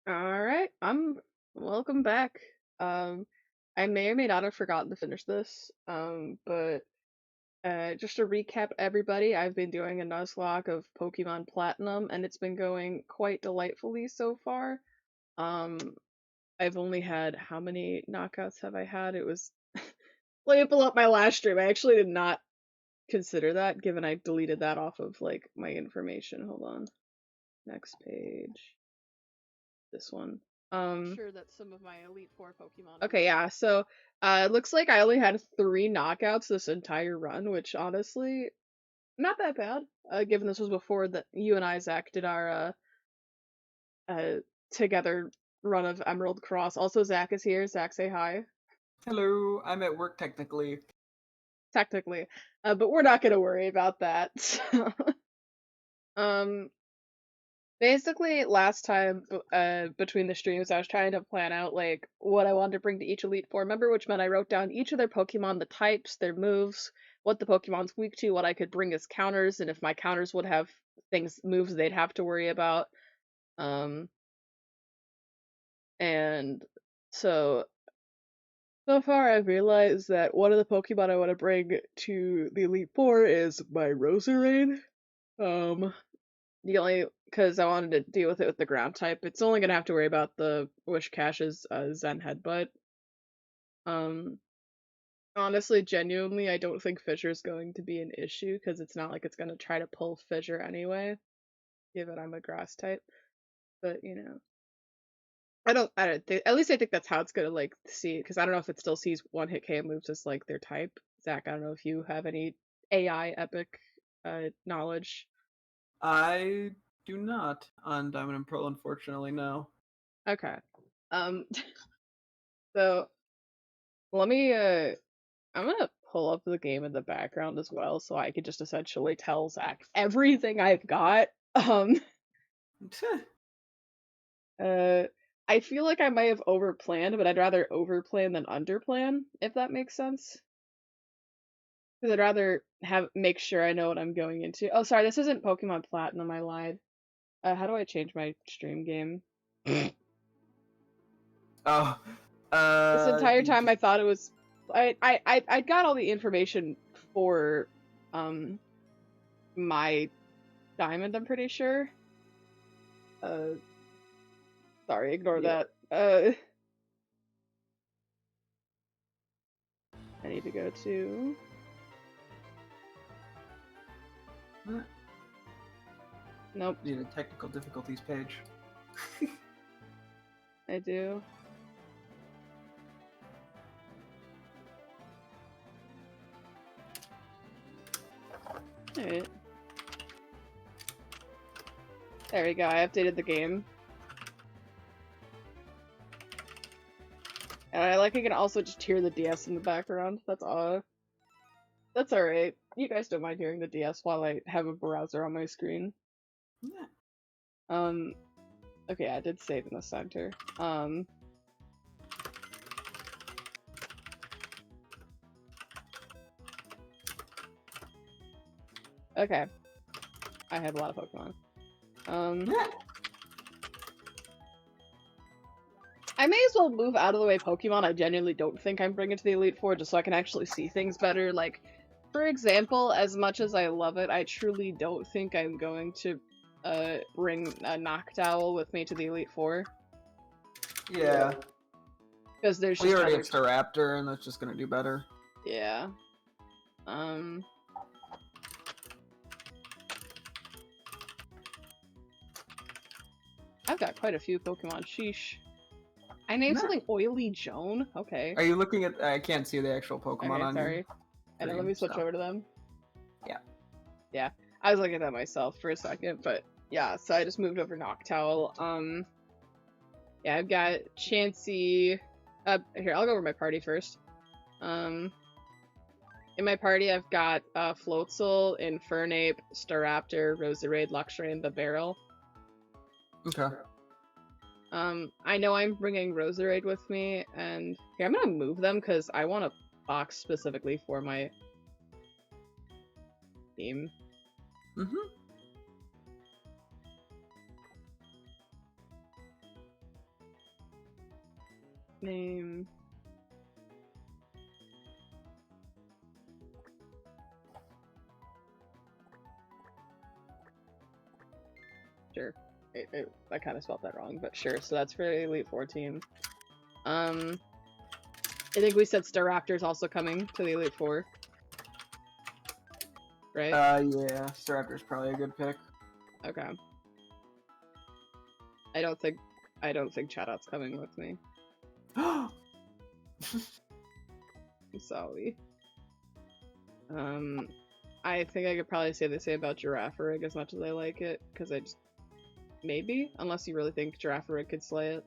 All right, I'm welcome back. Um, I may or may not have forgotten to finish this. But just to recap, everybody, I've been doing a Nuzlocke of Pokemon Platinum, and it's been going quite delightfully so far. Um, I've only had how many knockouts have I had? It was let me pull up my last stream. I actually did not consider that, given I deleted that off of like my information. Hold on, next page. This one. Sure that some of my Elite Four Pokemon. Okay, yeah. So, it looks like I only had 3 knockouts this entire run, which honestly, not that bad. Given this was before that you and I, Zach, did our uh together run of Emerald Cross. Also, Zach is here. Zach, say hi. Hello, I'm at work technically. Technically, but we're not gonna worry about that. um, Basically, last time, between the streams, I was trying to plan out, like, what I wanted to bring to each Elite Four member, which meant I wrote down each of their Pokemon, the types, their moves, what the Pokemon's weak to, what I could bring as counters, and if my counters would have moves they'd have to worry about. Um, and so far I've realized that one of the Pokemon I want to bring to the Elite Four is my Roserade. Um, The only because I wanted to deal with it with the ground type. It's only gonna have to worry about the Wish Cash's Zen Headbutt. Um, Honestly, genuinely, I don't think Fissure's going to be an issue because it's not like it's gonna try to pull Fissure anyway, given I'm a grass type. But I don't think. At least I think that's how it's gonna like see because I don't know if it still sees one hit KO moves as like their type. Zach, I don't know if you have any AI epic knowledge. I do not on Diamond and Pearl, unfortunately, no. Okay. Um, so let me I'm gonna pull up the game in the background as well, so I could just essentially tell Zach everything I've got. Um, uh, I feel like I might have overplanned, but I'd rather overplan than underplan, if that makes sense. Because I'd rather make sure I know what I'm going into. Oh, sorry, this isn't Pokemon Platinum. I lied. How do I change my stream game? Oh, This entire you time just I thought it was. I got all the information for my diamond. I'm pretty sure. Uh, Sorry, ignore yeah. that. I need to go to. Nope, Need a technical difficulties page. I do. Alright. There we go, I updated the game. And I like I can also just hear the DS in the background. That's all. That's alright. You guys don't mind hearing the DS while I have a browser on my screen. Yeah. Um, okay, I did save in the center. Okay. I have a lot of Pokemon. I may as well move out of the way Pokemon I genuinely don't think I'm bringing to the Elite Four just so I can actually see things better. Like, for example, as much as I love it, I truly don't think I'm going to bring a Noctowl with me to the Elite Four. Yeah. Because there's We just already other... have Staraptor, and that's just gonna do better. Yeah. I've got quite a few Pokemon. Sheesh. I named something Oily Joan? Okay. Are you looking at? I can't see the actual Pokemon Okay, on your sorry. And then let screen, me switch so. over to them. Yeah. Yeah. I was looking at that myself for a second, but yeah, so I just moved over Noctowl. Yeah, I've got Chansey. Here, I'll go over my party first. In my party, I've got Floatzel, Infernape, Staraptor, Roserade, Luxray, and the Barrel. Okay. I know I'm bringing Roserade with me, and here, I'm gonna move them because I want a box specifically for my team. name. Sure. I kind of spelled that wrong, but sure. So that's for the Elite Four team. I think we said Staraptor's also coming to the Elite Four. Right? Yeah, Staraptor's probably a good pick. Okay. I don't think Chatot coming with me. I'm sorry. I think I could probably say the same about Girafarig as much as I like it, because I just maybe, unless you really think Girafarig could slay it.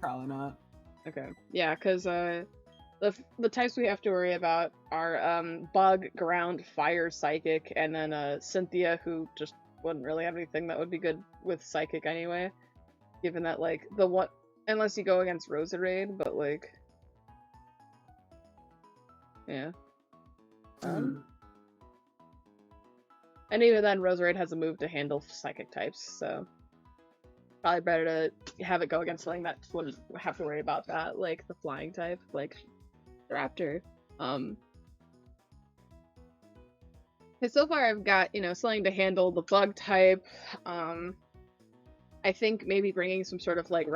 Probably not. Okay. Yeah, because the types we have to worry about are Bug, Ground, Fire, Psychic, and then Cynthia, who just wouldn't really have anything that would be good with Psychic anyway. Given that, like, unless you go against Roserade, but, like, yeah. And even then, Roserade has a move to handle Psychic types, so probably better to have it go against something that wouldn't have to worry about that, like the flying type, like Raptor. So far I've got, something to handle the bug type. I think maybe bringing some sort of like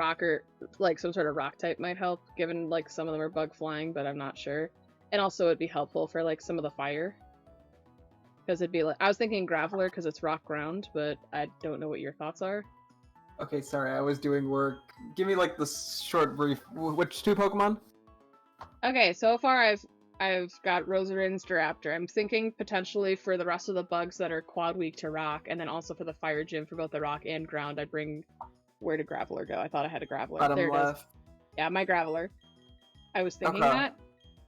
some sort of rock type might help, given like some of them are bug flying, but I'm not sure. And also it'd be helpful for like some of the fire. Because it'd be like, I was thinking Graveler because it's rock ground, but I don't know what your thoughts are. Okay, sorry, I was doing work. Give me like the short brief. Which two Pokemon? Okay, so far I've got Roserade and Staraptor. I'm thinking potentially for the rest of the bugs that are quad weak to rock, and then also for the fire gym for both the rock and ground, I'd bring... Where did Graveler go? I thought I had a Graveler. Bottom there it left. is. Yeah, my Graveler. I was thinking that.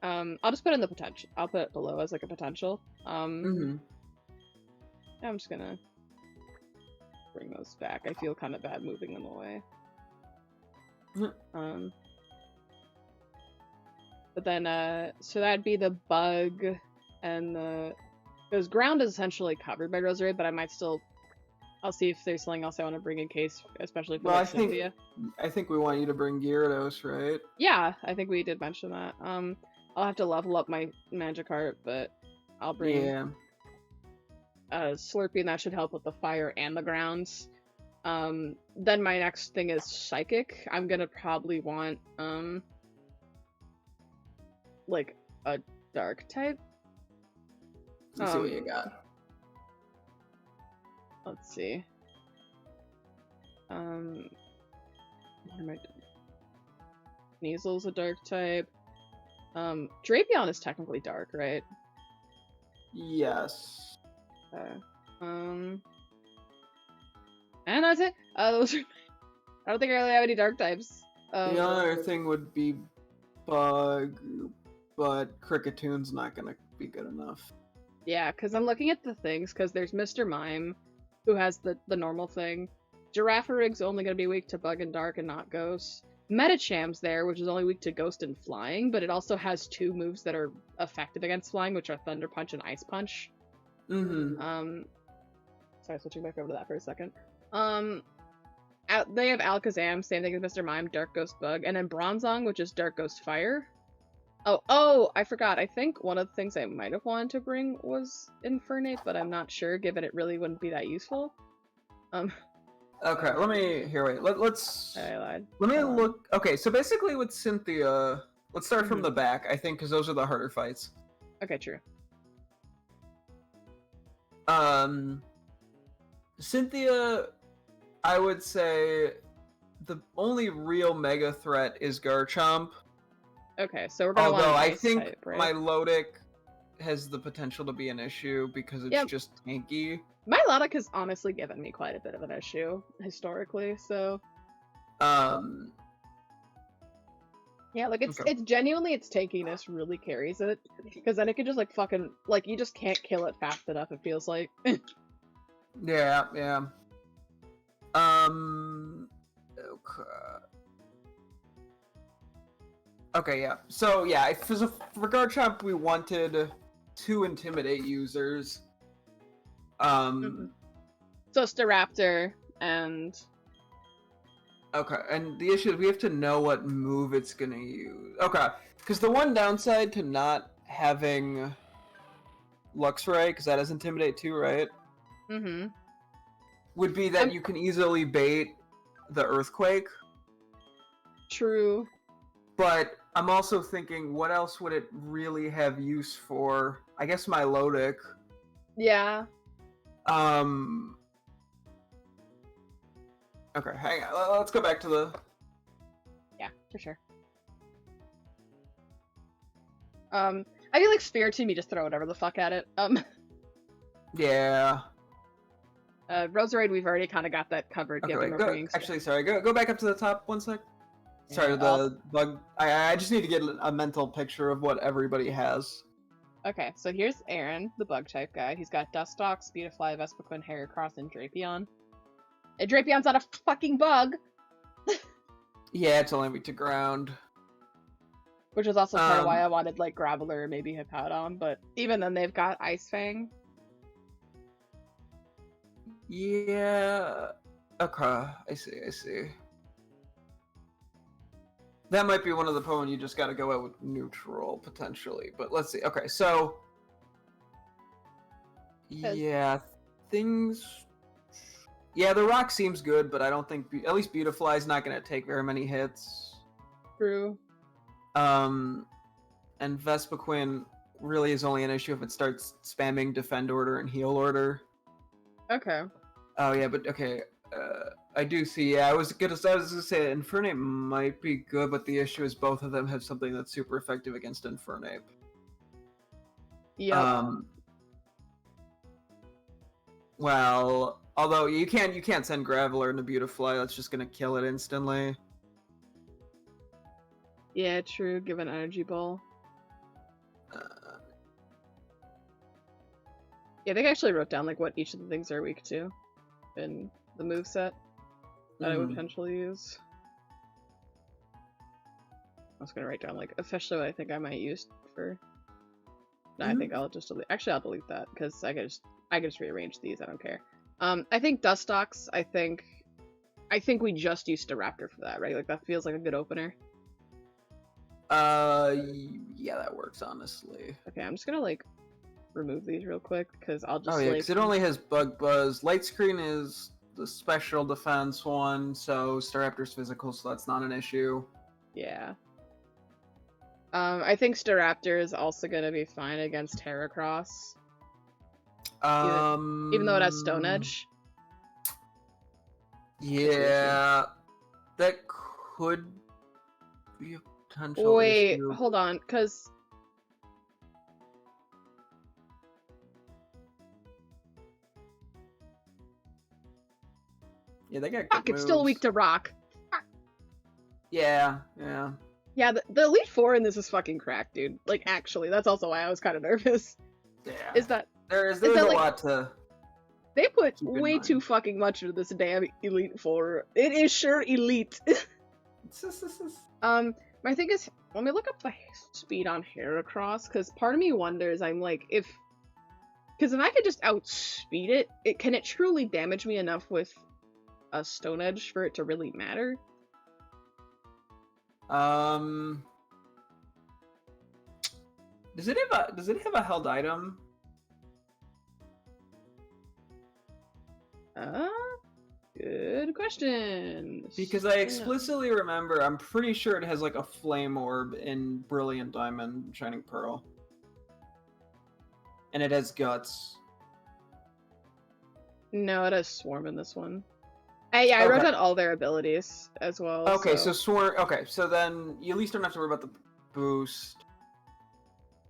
I'll just put in the potential. I'll put it below as like a potential. I'm just gonna bring those back. I feel kind of bad moving them away. But then, so that'd be the bug and because ground is essentially covered by Roserade, but I might still, I'll see if there's something else I want to bring in case, especially for like Cynthia. I think we want you to bring Gyarados, right? Yeah, I think we did mention that. I'll have to level up my Magikarp, but I'll bring Slurpee, and that should help with the fire and the grounds. Then my next thing is Psychic. I'm gonna probably want, like, a dark type. Let's see what you got. Let's see. What am I doing? Sneasel's a dark type. Drapion is technically dark, right? Yes. And that's it. Those are... I don't think I really have any dark types. The other thing would be Bug, but Crickettoon's not gonna be good enough. Yeah, because I'm looking at the things, because there's Mr. Mime, who has the normal thing. Girafarig's only going to be weak to Bug and Dark and not Ghost. Metacham's there, which is only weak to Ghost and Flying, but it also has two moves that are effective against Flying, which are Thunder Punch and Ice Punch. Sorry, switching back over to that for a second. They have Alakazam, same thing as Mr. Mime, Dark Ghost Bug, and then Bronzong, which is Dark Ghost Fire. Oh, I forgot. I think one of the things I might have wanted to bring was Infernape, but I'm not sure, given it really wouldn't be that useful. Okay, let's... I lied. Let me look... Okay, so basically with Cynthia, let's start from the back, I think, because those are the harder fights. Okay, true. Cynthia, I would say the only real mega threat is Garchomp. Okay, so we're gonna want an ice think type, right? Milotic has the potential to be an issue because it's just tanky. Milotic has honestly given me quite a bit of an issue historically, so yeah, like it's genuinely its tankiness really carries it, because then it can just like fucking like you just can't kill it fast enough, it feels like. Yeah. Okay, yeah. So, yeah, for Garchomp, we wanted to intimidate users. So Staraptor and Okay, and the issue is we have to know what move it's gonna use. Okay, because the one downside to not having Luxray, because that is Intimidate too, right? Mm-hmm. Would be that I'm you can easily bait the Earthquake. true. But I'm also thinking, what else would it really have use for? I guess my Milotic. Yeah. Um. Okay, hang on. Let's go back to the. Yeah, for sure. I feel like Spiritomb, you just throw whatever the fuck at it. Yeah. Roserade, we've already kind of got that covered, Okay, given wait. we're Go. bringing. Actually, sorry. Go back up to the top 1 sec. Sorry, Yeah, the bug. I just need to get a mental picture of what everybody has. okay, so here's Aaron, the bug type guy. He's got Dustox, Speedifly, Vespiquen, Heracross, and Drapion. And Drapion's not a fucking bug! Yeah, it's only weak to ground. Which is also part of why I wanted, like, Graveler or maybe Hippowdon, but even then they've got Ice Fang. Yeah. Okay, I see. That might be one of the Pokemon you just gotta go out with neutral, potentially. But let's see. Okay, so... Yeah, things... Yeah, the Rock seems good, but I don't think... At least Beautifly's not gonna take very many hits. True. And Vespiquen really is only an issue if it starts spamming Defend Order and Heal Order. Okay. Oh yeah, but okay. I do see. Yeah, I was gonna say Infernape might be good, but the issue is both of them have something that's super effective against Infernape. Yep. Well, although you can't send Graveler into Beautifly. That's just gonna kill it instantly. Yeah, true. Give an Energy Ball. Yeah, I think I actually wrote down like what each of the things are weak to in the moveset that I would potentially use. I was gonna write down like officially what I think I might use for. No, I think I'll just delete. Actually, I'll delete that because I can just rearrange these. I don't care. I think Dustox. I think we just used a Raptor for that, right? Like that feels like a good opener. Yeah, that works honestly. Okay, I'm just gonna like remove these real quick because I'll just. Oh yeah, because it only has Bug Buzz. Light Screen is the special defense one, so Staraptor's physical, so that's not an issue. Yeah. I think Staraptor is also gonna be fine against Heracross. Even though it has Stone Edge. Yeah, that could be a potential Wait, issue. hold on, because yeah, they got good fuck, it's still weak to Rock. Yeah. Yeah, the Elite Four in this is fucking cracked, dude. Like, actually, that's also why I was kind of nervous. Yeah. Is that there's a lot to. They put way too fucking much into this damn Elite Four. It is sure elite. My thing is, let me look up the speed on Heracross, because part of me wonders, I'm like, because if I could just outspeed it, can it truly damage me enough with a Stone Edge for it to really matter? Does it have a held item? Good question. Because I explicitly remember, I'm pretty sure it has like a flame orb in Brilliant Diamond, Shining Pearl. And it has guts. No, it has Swarm in this one. I wrote down all their abilities as well. Okay, so Swarm. Okay, so then you at least don't have to worry about the boost.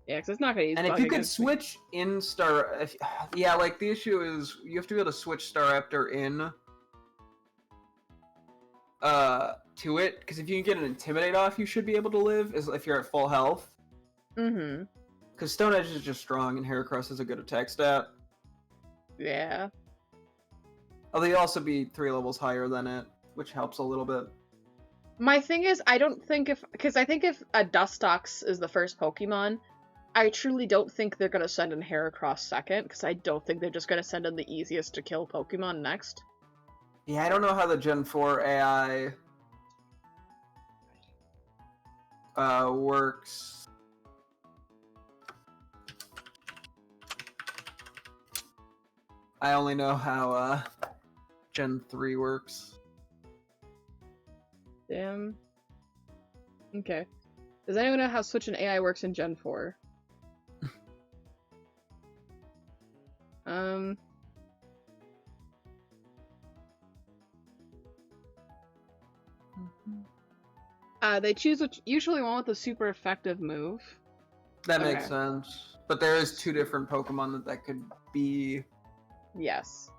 Yeah, because it's not gonna use. And if you could switch in Star, yeah, like the issue is you have to be able to switch Staraptor in. To it, because if you can get an Intimidate off, you should be able to live. If you're at full health. Mm-hmm. Because Stone Edge is just strong, and Heracross is a good attack stat. Yeah. Although you'll also be 3 levels higher than it, which helps a little bit. My thing is, I don't think because I think if a Dustox is the first Pokemon, I truly don't think they're gonna send in Heracross second, because I don't think they're just gonna send in the easiest to kill Pokemon next. Yeah, I don't know how the Gen 4 AI works. I only know how Gen 3 works. Damn. Okay. Does anyone know how Switch and AI works in Gen 4? They choose usually one with a super effective move. That makes sense. But there is 2 different Pokemon that could be. Yes.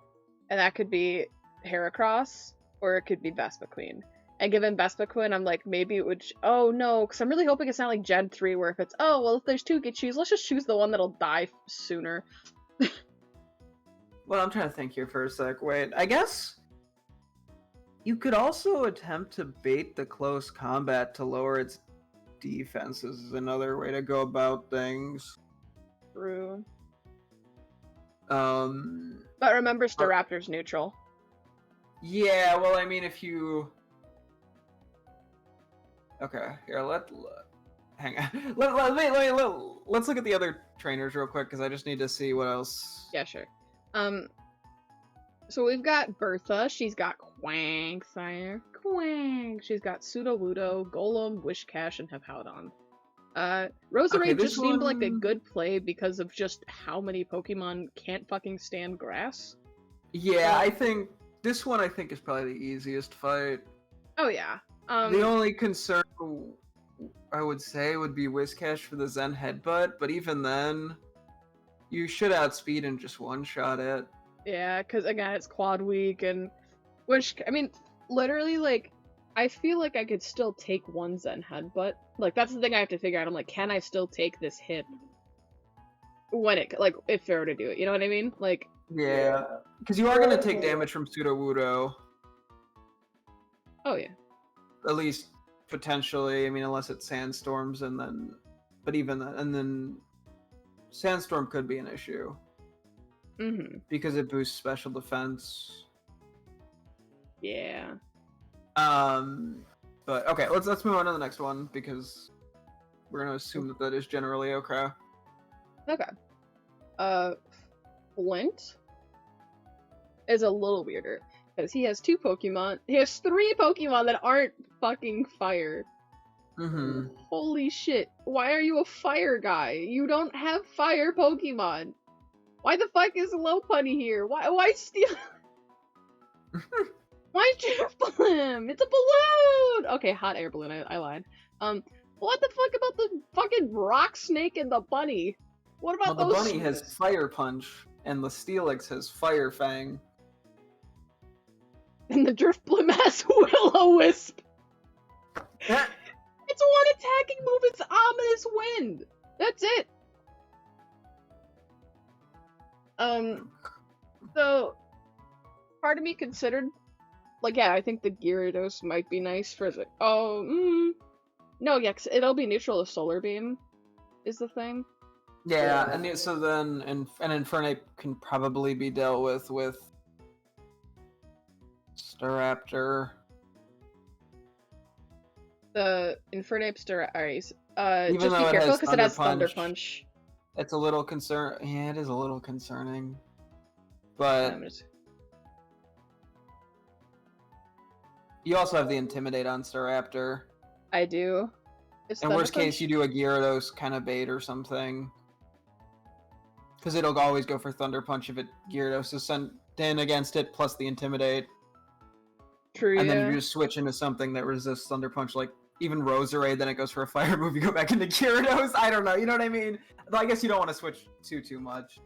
And that could be Heracross, or it could be Vespiquen. And given Vespiquen, I'm like, maybe it would... Oh, no, because I'm really hoping it's not like Gen 3, where if it's, oh, well, if there's 2 to choose, let's just choose the one that'll die sooner. Well, I'm trying to think here for a sec. Wait, I guess you could also attempt to bait the close combat to lower its defenses is another way to go about things. True. But remember, Staraptor's neutral. Yeah, well, I mean, if you... Okay, here, hang on. Let's look at the other trainers real quick, because I just need to see what else... Yeah, sure. So we've got Bertha. She's got Quagsire. She's got Sudowoodo, Golem, Wishcash, and Hippowdon. Roserade just seemed like a good play because of just how many Pokemon can't fucking stand grass. Yeah, I think this one is probably the easiest fight. Oh yeah. The only concern I would say would be Whiscash for the Zen Headbutt, but even then, you should outspeed and just one-shot it. Yeah, because again, it's Quad Week, and literally, like, I feel like I could still take one Zen Headbutt. Like, that's the thing I have to figure out. I'm like, can I still take this hit when it, like, if I were to do it? You know what I mean? Like, yeah, because you are going to take damage from Sudowoodo. Oh, yeah. At least, potentially. I mean, unless it Sandstorms, and then... But even then... And then... Sandstorm could be an issue. Mm-hmm. Because it boosts special defense. Yeah. But, okay, let's move on to the next one, because we're going to assume that is generally okay. Okay. Flint is a little weirder. Because he has 2 Pokemon. He has 3 Pokemon that aren't fucking fire. Mm-hmm. Holy shit. Why are you a fire guy? You don't have fire Pokemon. Why the fuck is Lopunny here? Why steal? Why Drifblim? It's a balloon! Okay, hot air balloon. I lied. What the fuck about the fucking rock snake and the bunny? What about those? The bunny has Fire Punch, and the Steelix has Fire Fang. And the Drifblim has Will-O-Wisp. It's one attacking move. It's Ominous Wind. That's it. So part of me considered, like, yeah, I think the Gyarados might be nice for the. No, yeah, 'cause it'll be neutral to Solar Beam, is the thing. Yeah, and so then an Infernape can probably be dealt with Staraptor. The Infernape Alright, just Even be careful because it has Thunder Punch. It's a little Yeah, it is a little concerning. But you also have the Intimidate on Staraptor. I do. In worst case, you do a Gyarados kind of bait or something. Because it'll always go for Thunder Punch if Gyarados is sent in against it, plus the Intimidate. True, and then you just switch into something that resists Thunder Punch, like even Roserade, then it goes for a fire move, you go back into Gyarados. I don't know, you know what I mean? I guess you don't want to switch too much.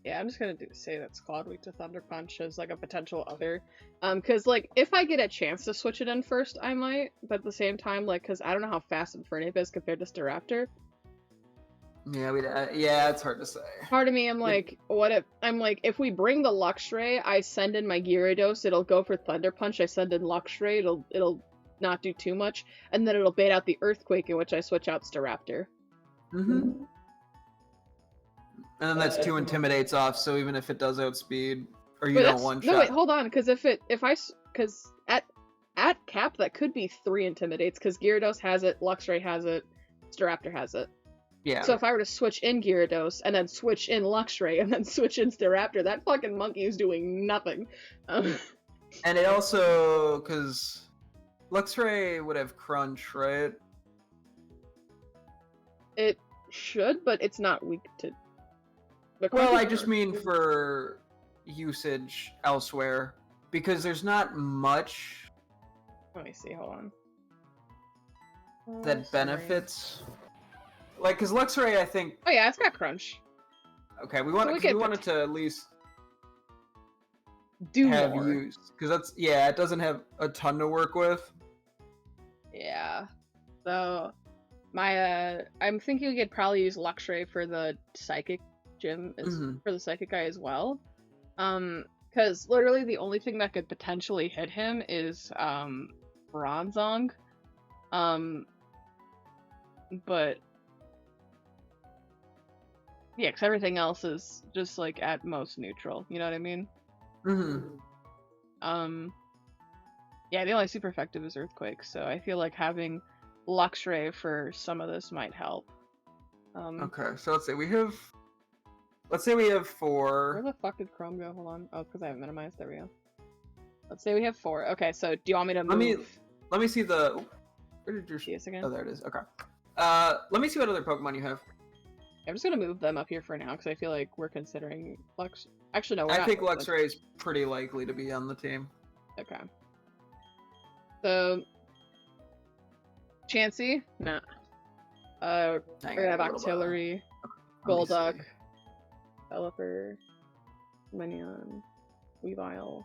Yeah, I'm just gonna say that Quad Weak to Thunder Punch as like a potential other. Cause like if I get a chance to switch it in first, I might. But at the same time, like, cause I don't know how fast Infernape is compared to Staraptor. Yeah, yeah, it's hard to say. Part of me, I'm like, if we bring the Luxray, I send in my Gyarados, it'll go for Thunder Punch. I send in Luxray, it'll not do too much, and then it'll bait out the Earthquake, in which I switch out Staraptor. Mm-hmm. And then that's 2 Intimidates off, so even if it does outspeed, or you don't one shot. No, wait, hold on, because at cap, that could be 3 Intimidates, because Gyarados has it, Luxray has it, Staraptor has it. Yeah. So if I were to switch in Gyarados, and then switch in Luxray, and then switch in Staraptor, that fucking monkey is doing nothing. And it also, because Luxray would have Crunch, right? It should, but it's not weak to... Well, I just mean for usage elsewhere, because there's not much... Let me see, hold on. That benefits... Like, because Luxray, I think... Oh yeah, it's got Crunch. Okay, we wanted to at least do have more. use. Because that's... Yeah, it doesn't have a ton to work with. Yeah. So, I'm thinking we could probably use Luxray for the Psychic gym, for the Psychic guy as well. Because literally the only thing that could potentially hit him is, Bronzong. But... Yeah, because everything else is just, like, at most neutral. You know what I mean? Yeah, the only super effective is Earthquake, so I feel like having Luxray for some of this might help. Okay, so let's say we have 4. Where the fuck did Chrome go? Hold on. Oh, because I haven't minimized. There we go. Let's say we have 4. Okay, so do you want me to move? Let me see the... Where did your... Yes, again? Oh, there it is. Okay. Let me see what other Pokemon you have. I'm just gonna move them up here for now, because I feel like we're considering Lux... Actually, no, we're I not. think Luxray is pretty likely to be on the team. Okay. So... Chansey? Nah. We're gonna have Octillery, Golduck, Pelipper, Minion, Weavile,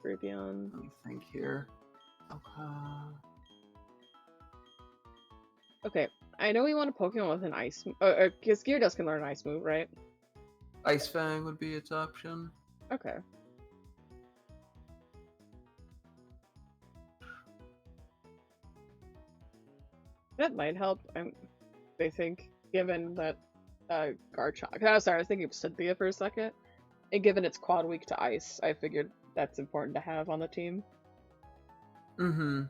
Drapion. Let me think here. Okay, I know we want a Pokemon with an Ice... because Gyarados can learn an Ice move, right? Ice Fang would be its option. Okay. That might help, I think, given that Garchomp... Oh, sorry, I was thinking of Cynthia for a second. And given it's quad weak to Ice, I figured that's important to have on the team. So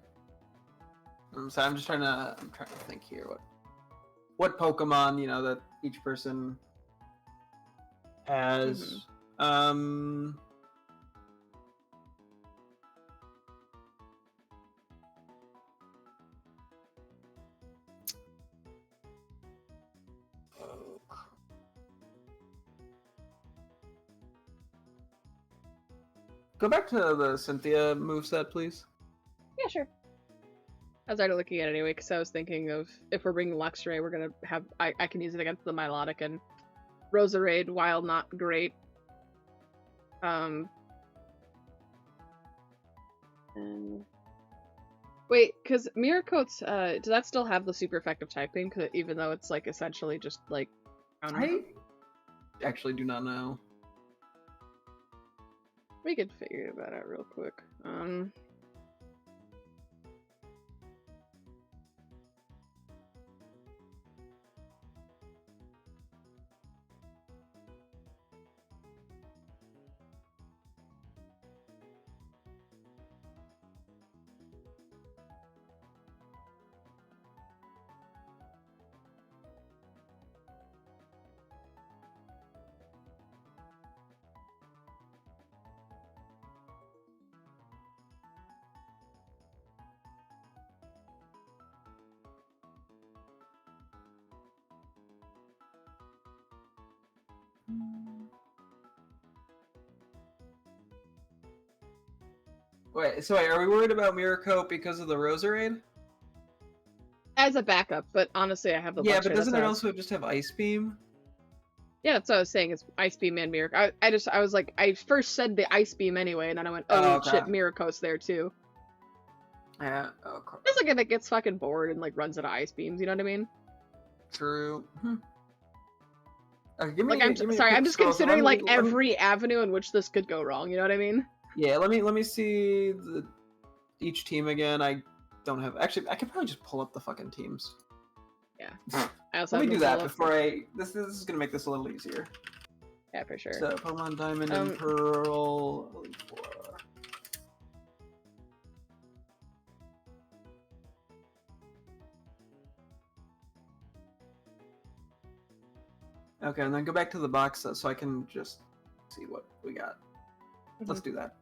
I'm trying to think here what Pokemon, you know, that each person has. Go back to the Cynthia moveset, please. Yeah, sure. I was already looking at it anyway, because I was thinking of, if we're bringing Luxray, we're gonna have... I can use it against the Milotic and Roserade, while not great. And... Wait, because Miracoat's, does that still have the super effective typing? Cause even though it's, like, essentially just, like... I actually do not know. We could figure that out real quick. Wait, so are we worried about Miracoat because of the Roserade? As a backup, but honestly, I have the... Yeah, but doesn't it also just have Ice Beam? Yeah, that's what I was saying, it's Ice Beam and Miracle. I was like, I first said the Ice Beam anyway, and then I went, oh, okay. shit, Miracoat's there too. Yeah, okay. It's like if it gets fucking bored and like runs out of Ice Beams, you know what I mean? True. Okay, I'm just considering like every avenue in which this could go wrong, you know what I mean? Yeah, let me see each team again. I don't have... Actually, I could probably just pull up the fucking teams. Yeah. I also Let me do that before This is gonna make this a little easier. Yeah, for sure. So, Pokemon Diamond and Pearl... Okay, and then go back to the box so I can just see what we got. Let's do that.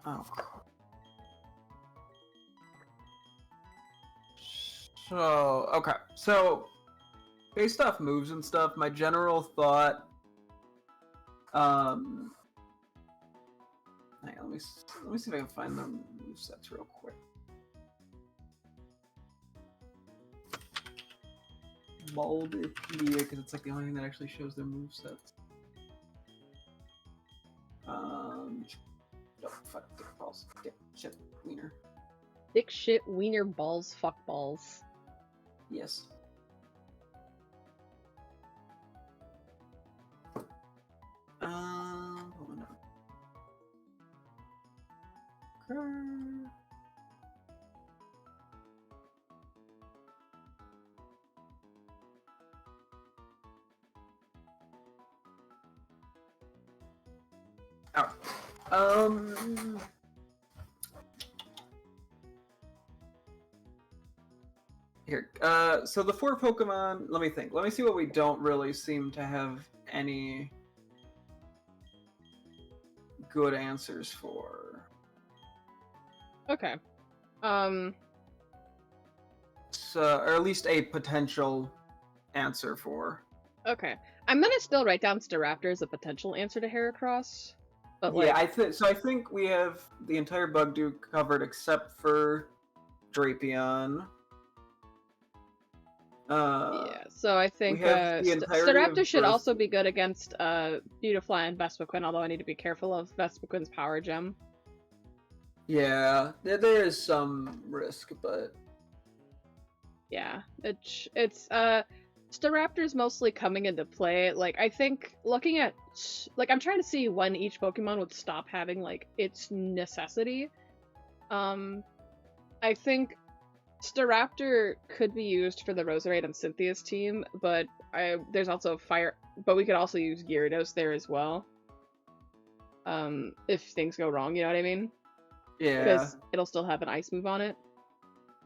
Oh. So, okay. So, based off moves and stuff, my general thought, hang on, let me see if I can find the movesets real quick. Baldipedia, because it's like the only thing that actually shows their movesets. Oh, fuck, dick balls. Dick shit wiener. Dick shit wiener balls fuck balls. Yes. Hold on. Okay. Oh. Here, so the 4 Pokemon, let me think. Let me see what we don't really seem to have any good answers for. Okay. So, or at least a potential answer for. Okay. I'm gonna still write down Staraptor as a potential answer to Heracross. But Yeah, like, I think we have the entire Bugduke covered except for Drapion. yeah, so I think we have the entirety of Staraptor should Earth. also be good against Beautifly and Vespiquen, although I need to be careful of Vespiquen's Power Gem. Yeah, there is some risk, but yeah, it's Staraptor's mostly coming into play. Like, I think looking at, like, I'm trying to see when each Pokemon would stop having like its necessity. I think Staraptor could be used for the Roserade and Cynthia's team, but there's also Fire, but we could also use Gyarados there as well. If things go wrong, you know what I mean? yeah. Because it'll still have an Ice move on it,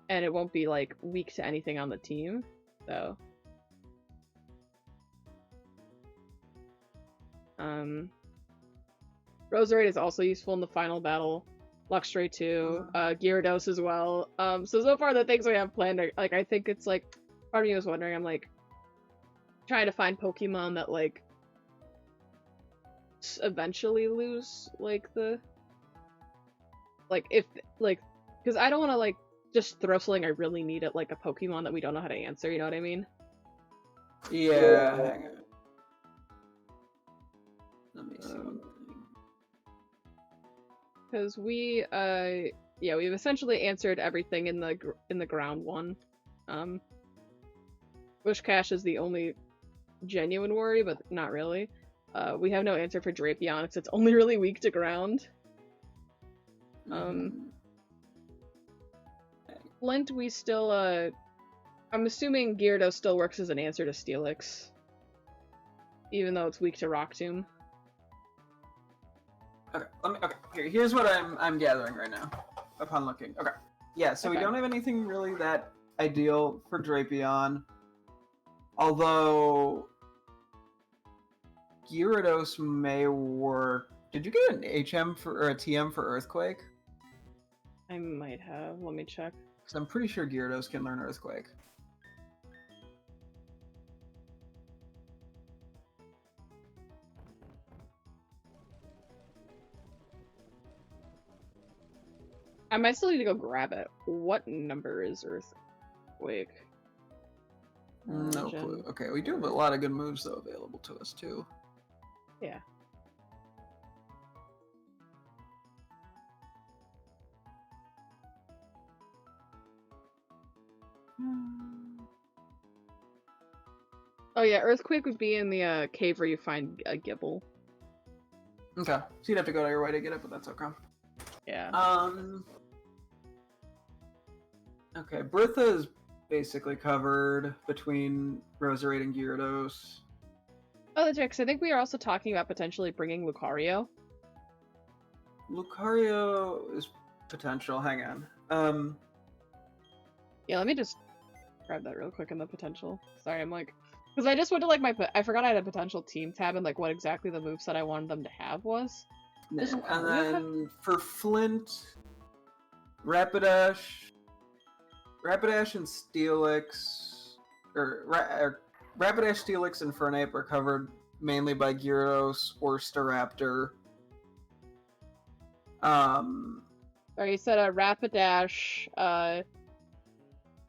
and it won't be like weak to anything on the team. So, Roserade is also useful in the final battle. Luxray too, Gyarados as well. So far the things we have planned are, like, I think it's like, part of me was wondering, I'm like, trying to find Pokemon that like eventually lose like the, like, if like, because I don't want to like just throw something I really need at like a Pokemon that we don't know how to answer, you know what I mean? Yeah, hang on. Let me see one thing. Because we yeah, we've essentially answered everything in the ground one. Wishcash is the only genuine worry, but not really. We have no answer for Drapion because it's only really weak to ground. Flint, we still I'm assuming Gyarados still works as an answer to Steelix, even though it's weak to Rock Tomb. Okay, here's what I'm gathering right now upon looking. Okay. Yeah, so we don't have anything really that ideal for Drapion. Although Gyarados may work. Did you get an HM or a TM for Earthquake? I might have. Let me check. Because I'm pretty sure Gyarados can learn Earthquake. I might still need to go grab it. What number is Earthquake? No clue. Okay, we do have a lot of good moves though available to us too. Yeah. Oh yeah, Earthquake would be in the cave where you find a Gibble. Okay, so you'd have to go out of your way to get it, but that's okay. Yeah. Okay, Bertha is basically covered between Roserade and Gyarados. Oh, that's right, because I think we are also talking about potentially bringing Lucario. Lucario is potential. Hang on. Yeah, let me just grab that real quick in the potential. Sorry, I'm like... Because I just went to like I forgot I had a potential team tab and like what exactly the moveset I wanted them to have was. And then for Flint, Rapidash and Steelix, or Rapidash, Steelix, and Fernape are covered mainly by Gyarados or Staraptor. Sorry, you said a Rapidash,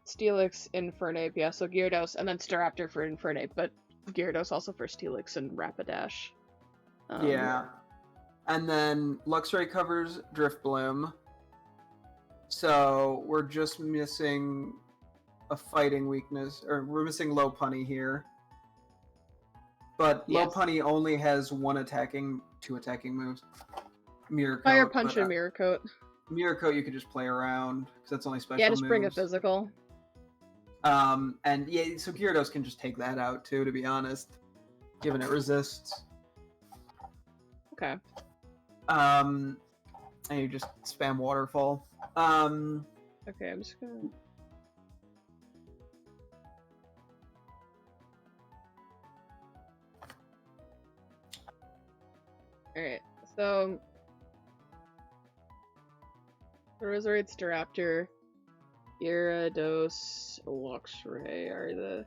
Steelix, Infernape, yeah, so Gyarados, and then Staraptor for Infernape, but Gyarados also for Steelix and Rapidash. Yeah. And then Luxray covers Drifblim. So we're just missing a fighting weakness, or we're missing Lopunny here. But Yes. Lopunny only has two attacking moves. Mirror Coat. Fire Punch and Mirror Coat. Mirror Coat you could just play around, because that's only special moves. Yeah, just bring a physical. And yeah, so Gyarados can just take that out too, to be honest, given it resists. Okay. And you just spam Waterfall. Okay, I'm just gonna... Alright, so... Roserade, Staraptor, Gyarados, Luxray are the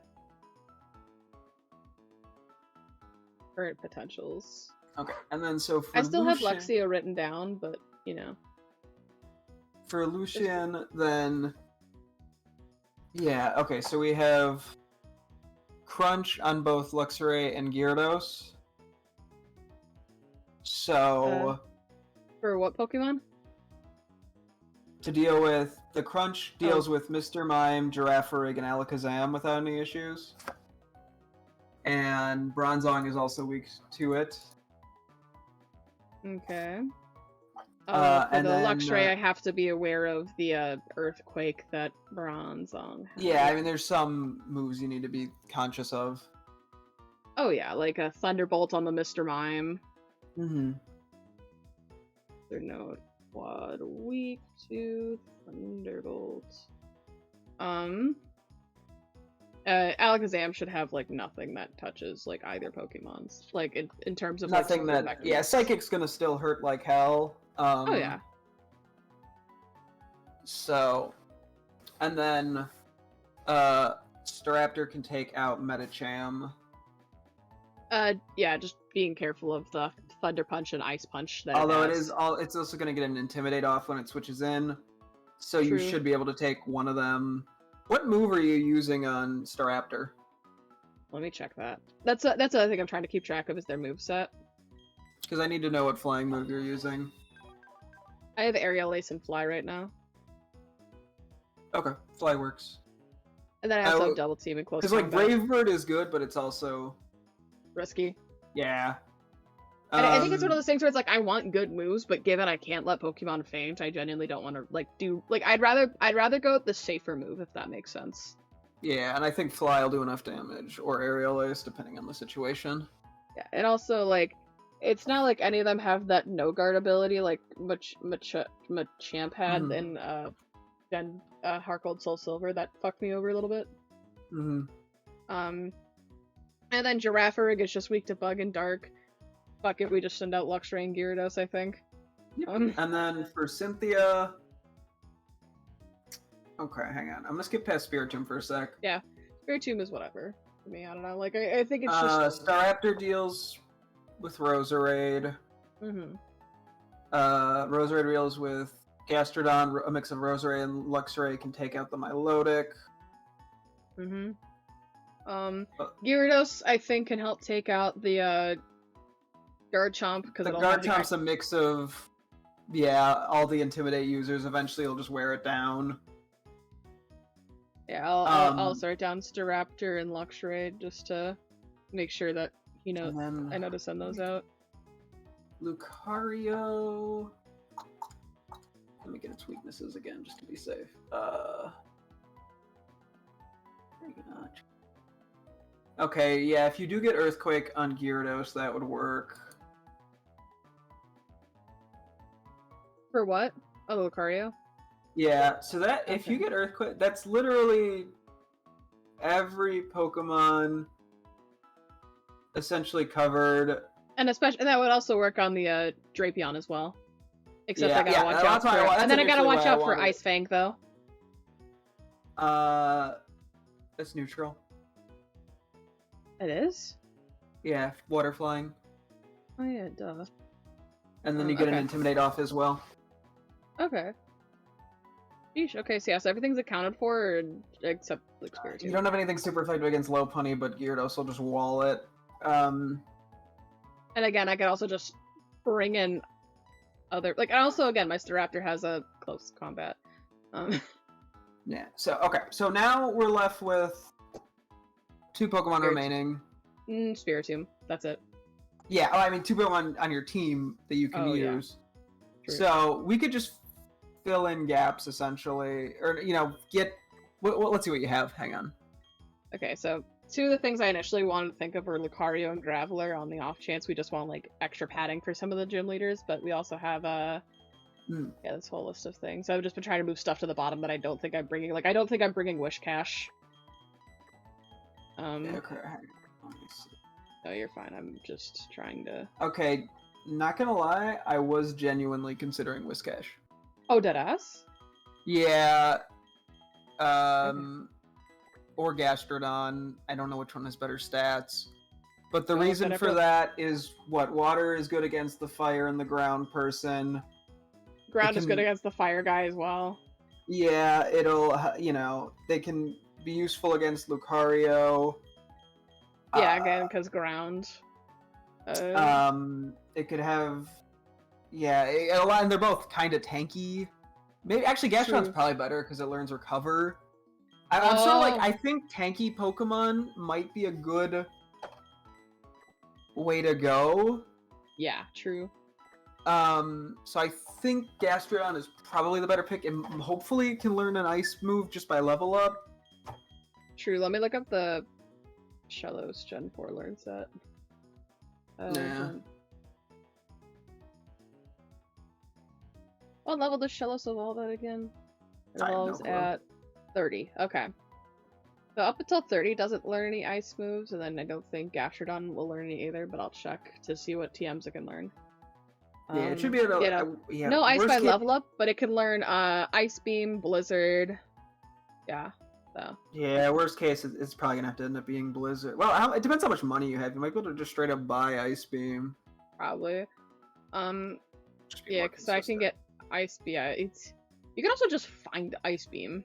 current potentials. Okay, and then so for I still have Lucian, Luxio written down, but, you know. For Lucian, then... Yeah, okay, so we have Crunch on both Luxray and Gyarados. So... For what Pokemon? To deal with... The Crunch deals with Mr. Mime, Girafarig, and Alakazam without any issues. And Bronzong is also weak to it. Okay. For and the then, Luxray, I have to be aware of the Earthquake that Bronzong has. Yeah, I mean, there's some moves you need to be conscious of. Oh yeah, like a Thunderbolt on the Mr. Mime. Mm-hmm. They're no quad weak to Thunderbolt. Alakazam should have like nothing that touches like either Pokemon's. Like in terms of nothing like, that. Yeah, Psychic's gonna still hurt like hell. Oh yeah. So, and then, Staraptor can take out Medicham. Yeah, just being careful of the Thunder Punch and Ice Punch. Although it's also going to get an Intimidate off when it switches in, so True. You should be able to take one of them. What move are you using on Staraptor? Let me check that. That's the other thing I'm trying to keep track of is their moveset. Because I need to know what flying move you're using. I have Aerial Ace and Fly right now. Okay, Fly works. And then I also have Double Team and Close Combat. Because like Brave Bird is good, but it's also risky. Yeah. And I think it's one of those things where it's like I want good moves, but given I can't let Pokemon faint, I genuinely don't want to like do like I'd rather go with the safer move if that makes sense. Yeah, and I think Fly will do enough damage, or Aerial Ace, depending on the situation. Yeah, and also like it's not like any of them have that no guard ability like Machamp had in Gen Heart Gold Soul Silver that fucked me over a little bit. And then Girafarig is just weak to Bug and Dark. Fuck it, we just send out Luxray and Gyarados, I think. Yep. And then for Cynthia... Okay, hang on. I'm gonna skip past Spiritomb for a sec. Yeah, Spiritomb is whatever. I mean, I don't know. Like, I think it's just... Staraptor deals with Roserade. Roserade deals with Gastrodon. A mix of Roserade and Luxray can take out the Milotic. Uh, Gyarados, I think, can help take out the Garchomp because the it'll have the Garchomp's a mix of, yeah, all the Intimidate users. Eventually, it'll just wear it down. Yeah, I'll start down Staraptor and Luxray just to make sure that And then I know to send those out. Lucario. Let me get its weaknesses again, just to be safe. Okay, yeah, if you do get Earthquake on Gyarados, that would work. For what? Oh, Lucario? Yeah, so that if you Okay. get Earthquake, that's literally every Pokemon essentially covered. And especially that would also work on the Drapion as well. Except I gotta watch out that's for that's and then I gotta initially watch why I out for wanted Ice Fang though. That's neutral. It is? Yeah, water flying. Oh yeah, duh. And then you get an Okay. Intimidate off as well. Okay. Sheesh. Okay, so yes, everything's accounted for except like You Spiritomb. don't have anything super effective against Lopunny, but Gyarados will just wall it. And again, I could also just bring in other and also again my Staraptor has a close combat. Yeah. So okay. So now we're left with 2 Pokemon Spiritomb. remaining. Spiritomb. That's it. Yeah. Oh, I mean 2 Pokemon on your team that you can use. True. So we could just fill in gaps essentially, or get. Let's see what you have. Hang on. Okay, so 2 of the things I initially wanted to think of were Lucario and Graveler on the off chance we just want like extra padding for some of the gym leaders, but we also have this whole list of things. I've just been trying to move stuff to the bottom that I don't think I'm bringing. Like I don't think I'm bringing Wish Cash. Okay. No, you're fine. I'm just trying to. Okay. Not gonna lie, I was genuinely considering Whiscash. Oh, deadass? Yeah. Okay. Or Gastrodon. I don't know which one has better stats. But the Well, reason for that is water is good against the fire and the ground person. Ground is good against the fire guy as well. Yeah, it'll, they can be useful against Lucario. Yeah, again, because ground. It could have, and they're both kind of tanky. Maybe actually Gastrodon's probably better because it learns Recover. I'm sort of like, I think tanky Pokemon might be a good way to go. Yeah, true. So I think Gastrodon is probably the better pick, and hopefully it can learn an ice move just by level up. True, let me look up the Shellos Gen 4 learn set. What level does Shellos evolve at again? It evolves at 30. Okay. So up until 30 doesn't learn any ice moves, and then I don't think Gastrodon will learn any either, but I'll check to see what TMs it can learn. Yeah, it should be able to. No ice by level up, but it can learn Ice Beam, Blizzard. Yeah. So. Yeah, worst case, it's probably gonna have to end up being Blizzard. Well, it depends how much money you have. You might be able to just straight up buy Ice Beam. Probably. Yeah, because I can get Ice Beam. You can also just find Ice Beam.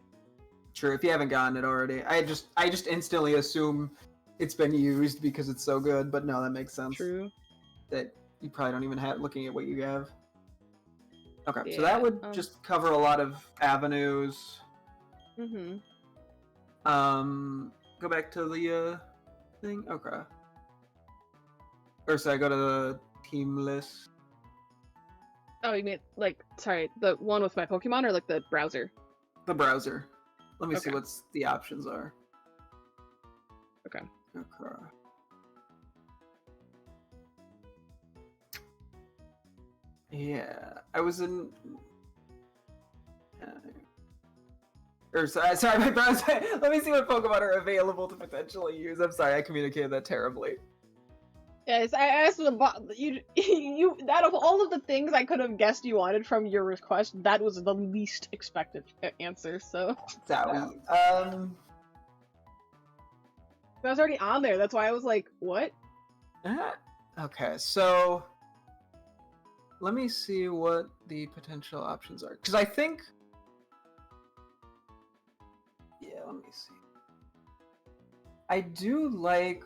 True, if you haven't gotten it already. I just instantly assume it's been used because it's so good, but no, that makes sense. True. That you probably don't even have looking at what you have. Okay, yeah, so that would just cover a lot of avenues. Mm-hmm. Go back to the thing. Okay. Or sorry, go to the team list. Oh, you mean sorry, the one with my Pokemon or the browser? The browser. Let me see what the options are. Okay. Okay. Yeah, I was in. Sorry, my browser. Let me see what Pokemon are available to potentially use. I'm sorry, I communicated that terribly. Yes, I asked you. Out of all of the things I could have guessed you wanted from your request, that was the least expected answer. So. Sorry. I was already on there. That's why I was like, "What?" Okay, so let me see what the potential options are, because I think. Yeah, let me see. I do like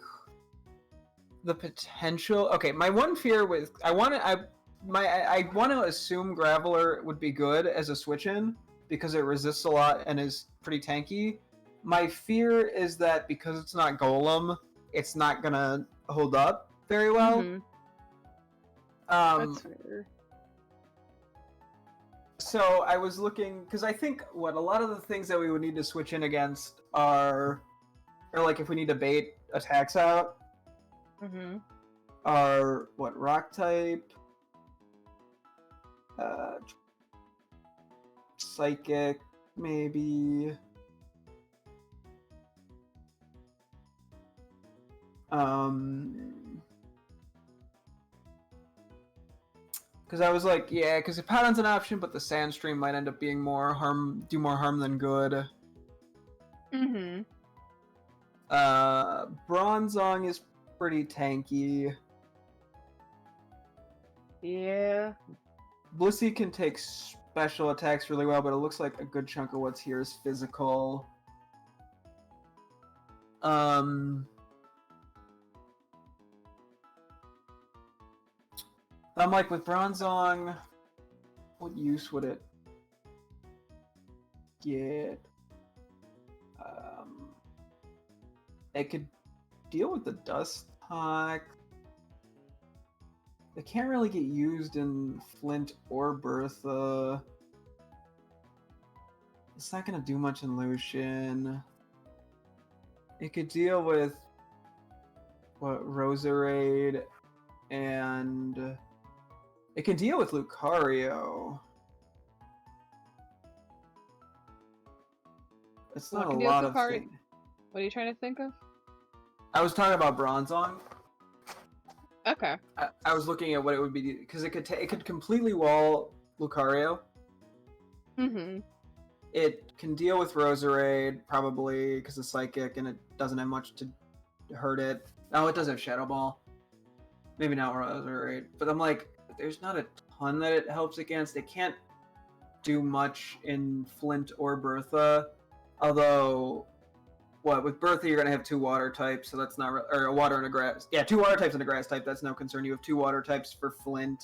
the potential. Okay, my one fear with I want to assume Graveler would be good as a switch in because it resists a lot and is pretty tanky. My fear is that because it's not Golem, it's not gonna hold up very well. Mm-hmm. Um, That's fair. so I was looking because I think what a lot of the things that we would need to switch in against are, or like if we need to bait attacks out, Mm-hmm. are what rock type, uh, psychic, maybe. Because I was like, yeah, because the pattern's an option, but the Sandstream might end up being do more harm than good. Mm-hmm. Bronzong is pretty tanky. Yeah. Blissey can take special attacks really well, but it looks like a good chunk of what's here is physical. I'm like, with Bronzong, what use would it get? It could deal with the Dust Hawk. It can't really get used in Flint or Bertha. It's not going to do much in Lucian. It could deal with what, Roserade, and it can deal with Lucario. It's What not a can deal with lot of Lucario? things. What are you trying to think of? I was talking about Bronzong. Okay. I was looking at what it would be because it could completely wall Lucario. Mm-hmm. It can deal with Roserade probably because it's psychic and it doesn't have much to hurt it. No, it does have Shadow Ball. Maybe not Roserade, but I'm like, there's not a ton that it helps against. It can't do much in Flint or Bertha. Although, with Bertha you're gonna have 2 water types, so that's not or a water and a grass. Yeah, 2 water types and a grass type. That's no concern. You have 2 water types for Flint.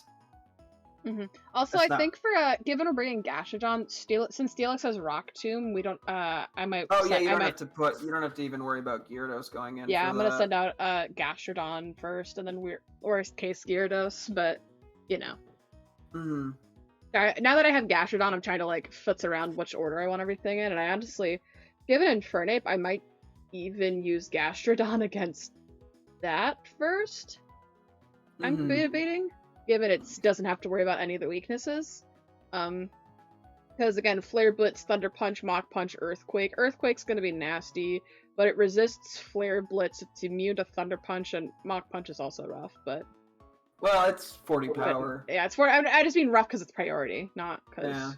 Mm-hmm. Also, That's I not... think for given we're bringing Gastrodon, since Steelix has Rock Tomb, we don't. I might. Oh yeah, you I don't might. you don't have to even worry about Gyarados going in. Yeah, For I'm gonna send out Gastrodon first, and then we're worst case Gyarados. But you know, Mm-hmm. now that I have Gastrodon, I'm trying to like futz around which order I want everything in, and I honestly, given Infernape, I might even use Gastrodon against that first. I'm debating, given it doesn't have to worry about any of the weaknesses. Because again, Flare Blitz, Thunder Punch, Mach Punch, Earthquake. Earthquake's gonna be nasty, but it resists Flare Blitz. It's immune to Thunder Punch, and Mach Punch is also rough. But well, it's 40 power. Yeah, it's for. I just mean rough because it's priority, not because. Yeah.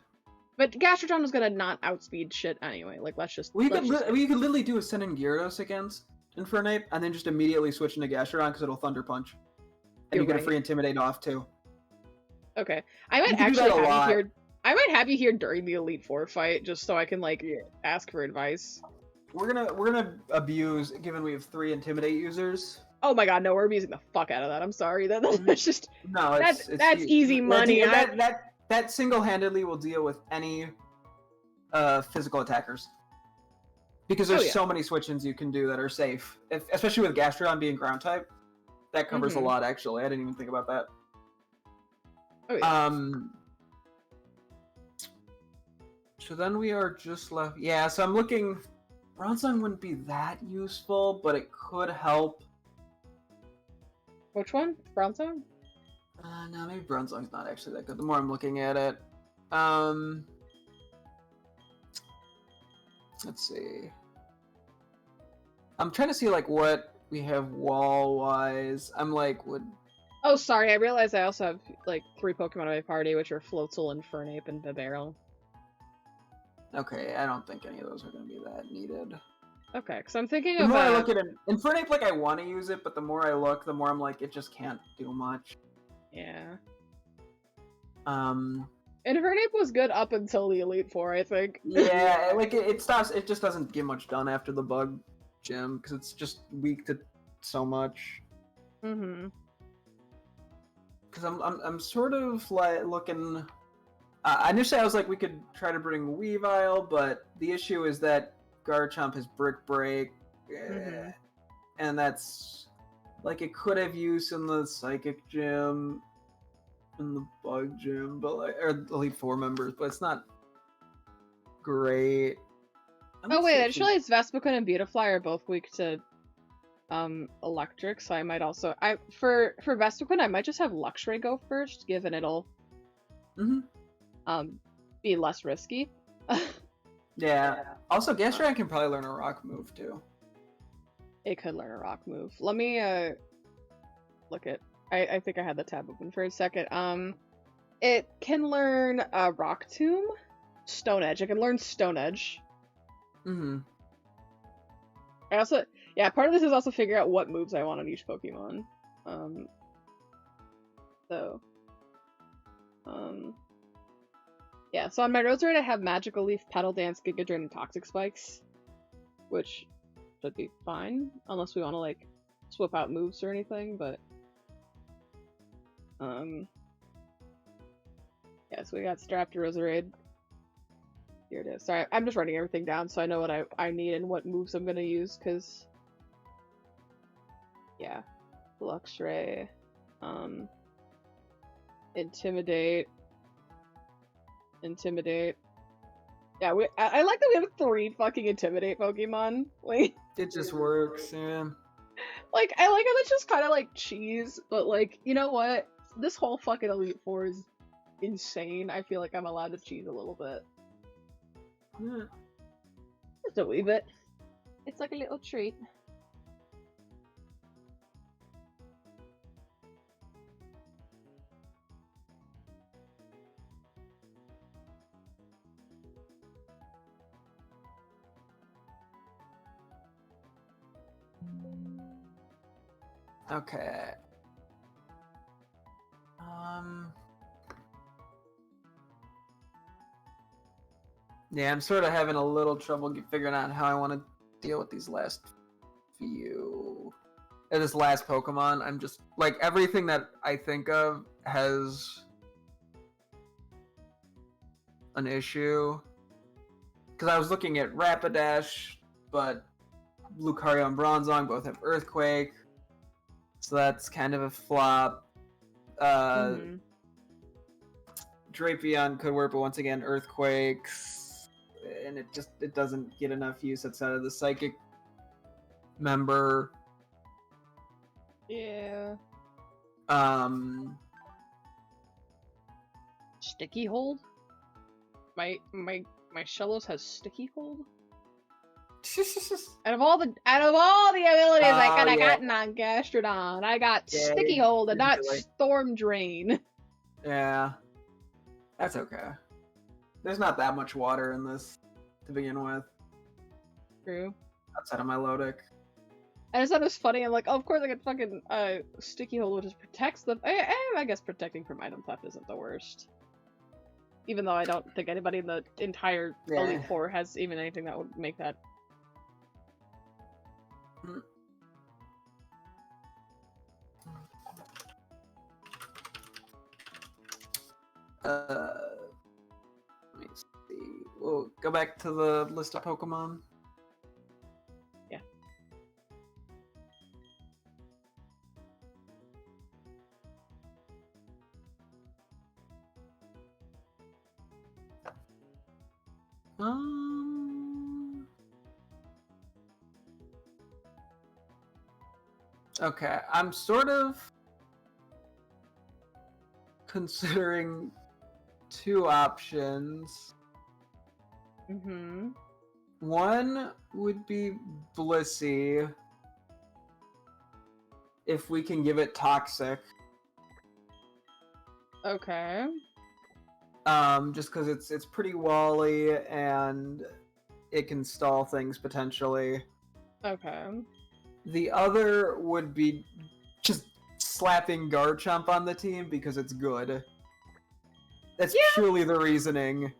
But Gastrodon was gonna not outspeed shit anyway. Like, let's just. We could literally do a send in Gyarados against Infernape, and then just immediately switch into Gastrodon because it'll Thunder Punch, and you get a free Intimidate off too. Okay, I might actually have you here. I might have you here during the Elite Four fight, just so I can like ask for advice. We're gonna abuse, given we have 3 Intimidate users. Oh my god, no, we're abusing the fuck out of that. I'm sorry, that's just no, that's easy money. That single-handedly will deal with any physical attackers. Because there's so many switch-ins you can do that are safe, especially with Gastrodon being ground type. That covers a lot, actually. I didn't even think about that. Oh, yeah. So then we are just left. Yeah, so I'm looking. Bronzong wouldn't be that useful, but it could help. Which one? Bronzong? No, maybe Bronzong's not actually that good. The more I'm looking at it, let's see. I'm trying to see like what we have wall-wise. I'm like, would. Oh, sorry. I realized I also have like 3 Pokemon in my party, which are Floatzel, Infernape, and Bibarel. Okay, I don't think any of those are going to be that needed. Okay, because I'm thinking of... The more I look at it, Infernape, like, I want to use it, but the more I look, the more I'm like, it just can't do much. Yeah. Infernape was good up until the Elite Four, I think. Yeah, like, it stops, it just doesn't get much done after the bug. gym because it's just weak to so much. Mm-hmm. Because I'm sort of like looking. Initially, I was like, we could try to bring Weavile, but the issue is that Garchomp has Brick Break, Mm-hmm. and that's like it could have use in the Psychic Gym, in the Bug Gym, but like, or Elite Four members, but it's not great. Oh wait, I just realized Vespiquen and Beautifly are both weak to electric, so I might also for Vespiquen I might just have Luxray go first, given it'll be less risky. Yeah. Also, Gastrodon can probably learn a rock move too. It could learn a rock move. Let me look at. I think I had the tab open for a second. It can learn Rock Tomb, Stone Edge. It can learn Stone Edge. Mm-hmm. I also, yeah, part of this is also figure out what moves I want on each Pokemon. Yeah, so on my Roserade I have Magical Leaf, Petal Dance, Giga Drain, and Toxic Spikes, which should be fine, unless we want to, like, swap out moves or anything, but... Yeah, so we got Strapped to Roserade. Here it is. Sorry, I'm just writing everything down so I know what I need and what moves I'm gonna use, because... Yeah. Luxray. Intimidate. Yeah, I like that we have 3 fucking Intimidate Pokemon. Like, it just works, yeah. Like, I like how that's just kind of like cheese, but like, you know what? This whole fucking Elite Four is insane. I feel like I'm allowed to cheese a little bit. Yeah. Just a wee bit. It's like a little treat. Okay. Yeah, I'm sort of having a little trouble figuring out how I want to deal with these last few. This last Pokemon, I'm just like everything that I think of has an issue. Because I was looking at Rapidash, but Lucario and Bronzong both have Earthquake, so that's kind of a flop. Drapion could work, but once again, Earthquakes, and it doesn't get enough use outside of the Psychic member. Yeah. Sticky Hold? My Shellos has Sticky Hold? Out of all the abilities I could have gotten on Gastrodon, I got Sticky Hold and not Storm Drain. Yeah. That's okay. There's not that much water in this to begin with. True. Outside of my Lodic. I just thought it was funny. I'm like, oh, of course I get fucking Sticky Hold, which just protects them. I guess protecting from item theft isn't the worst. Even though I don't think anybody in the entire Elite Four has even anything that would make that. Let me see. We'll go back to the list of Pokemon. Yeah. Okay, I'm sort of considering 2 options. One would be Blissey, if we can give it Toxic. Okay. Just because it's pretty wally and it can stall things potentially. Okay. The other would be just slapping Garchomp on the team because it's good. That's purely the reasoning.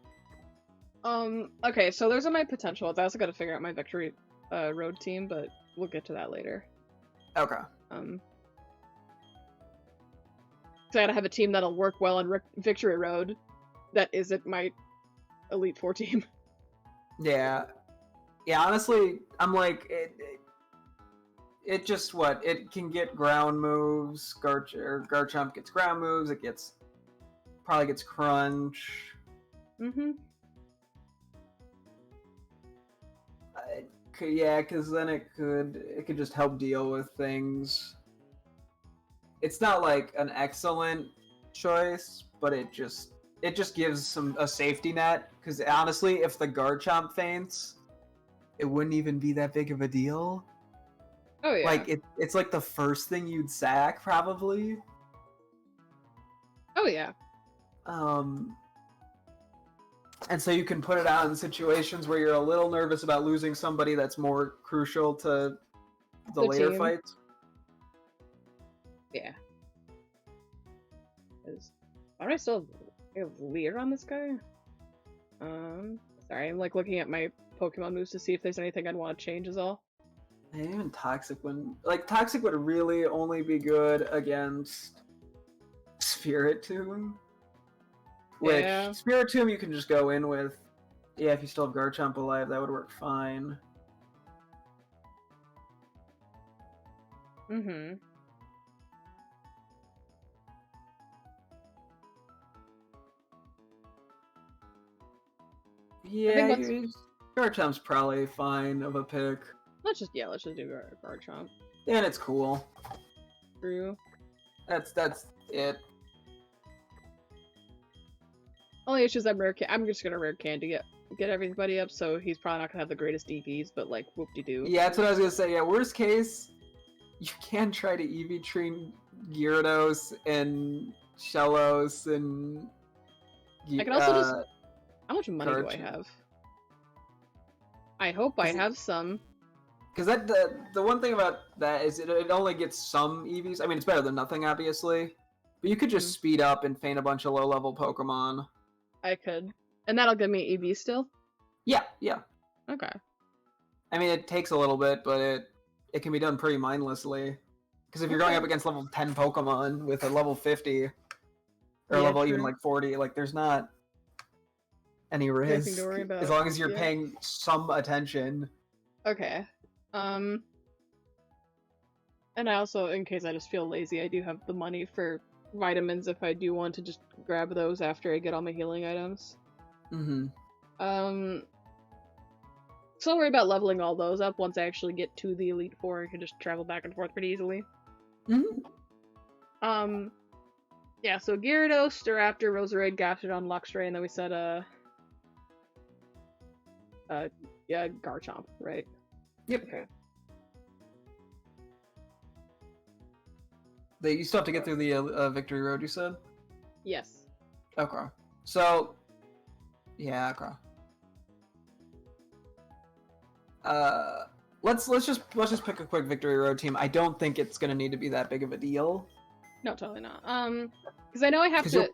Okay, so those are my potentials. I also gotta figure out my victory road team, but we'll get to that later. Okay. So I gotta have a team that'll work well on Victory Road that isn't my Elite Four team. Yeah. Yeah, honestly, I'm like, it just what? It can get ground moves. Garchomp gets ground moves. It probably gets crunch. Mm-hmm. Yeah, because then it could just help deal with things. It's not like an excellent choice, but it just gives a safety net. Because honestly, if the Garchomp faints, it wouldn't even be that big of a deal. Oh yeah. Like it's like the first thing you'd sack probably. Oh yeah. And so you can put it out in situations where you're a little nervous about losing somebody that's more crucial to the later team. fights. Yeah. Why do I still have Leer on this guy? Sorry, I'm like looking at my Pokemon moves to see if there's anything I'd want to change is all. And even Toxic would really only be good against Spiritomb. Which Spiritomb you can just go in with. Yeah, if you still have Garchomp alive, that would work fine. Mm-hmm. Yeah, Garchomp's probably fine of a pick. Let's just do Garchomp. And it's cool. True. That's it. Only issue is I'm just gonna rare candy get everybody up, so he's probably not gonna have the greatest EVs, but like whoop-de-doo. Yeah, that's what I was gonna say. Yeah, worst case, you can try to EV train Gyarados and Shellos and. I can also just. How much money do I have? I hope I have some. Because the one thing about that is it only gets some EVs. I mean, it's better than nothing, obviously. But you could just speed up and feint a bunch of low-level Pokemon. I could. And that'll give me EV still? Yeah. Okay. I mean, it takes a little bit, but it can be done pretty mindlessly. Because if you're going up against level 10 Pokemon with a level 50, or level even like 40, like there's not any risk. Nothing to worry about. As long as you're paying some attention. Okay. And I also, in case I just feel lazy, I do have the money for vitamins if I do want to just grab those after I get all my healing items. Mm-hmm. So I'll worry about leveling all those up once I actually get to the Elite Four. I can just travel back and forth pretty easily. Mm-hmm. Yeah, so Gyarados, Staraptor, Roserade, Gastrodon, Luxray, and then we said, yeah, Garchomp, right? Yep. Okay. You still have to get through the Victory Road, you said? Yes. Okay. So, yeah, okay. Let's just pick a quick Victory Road team. I don't think it's gonna need to be that big of a deal. No, totally not. Because I know I have to.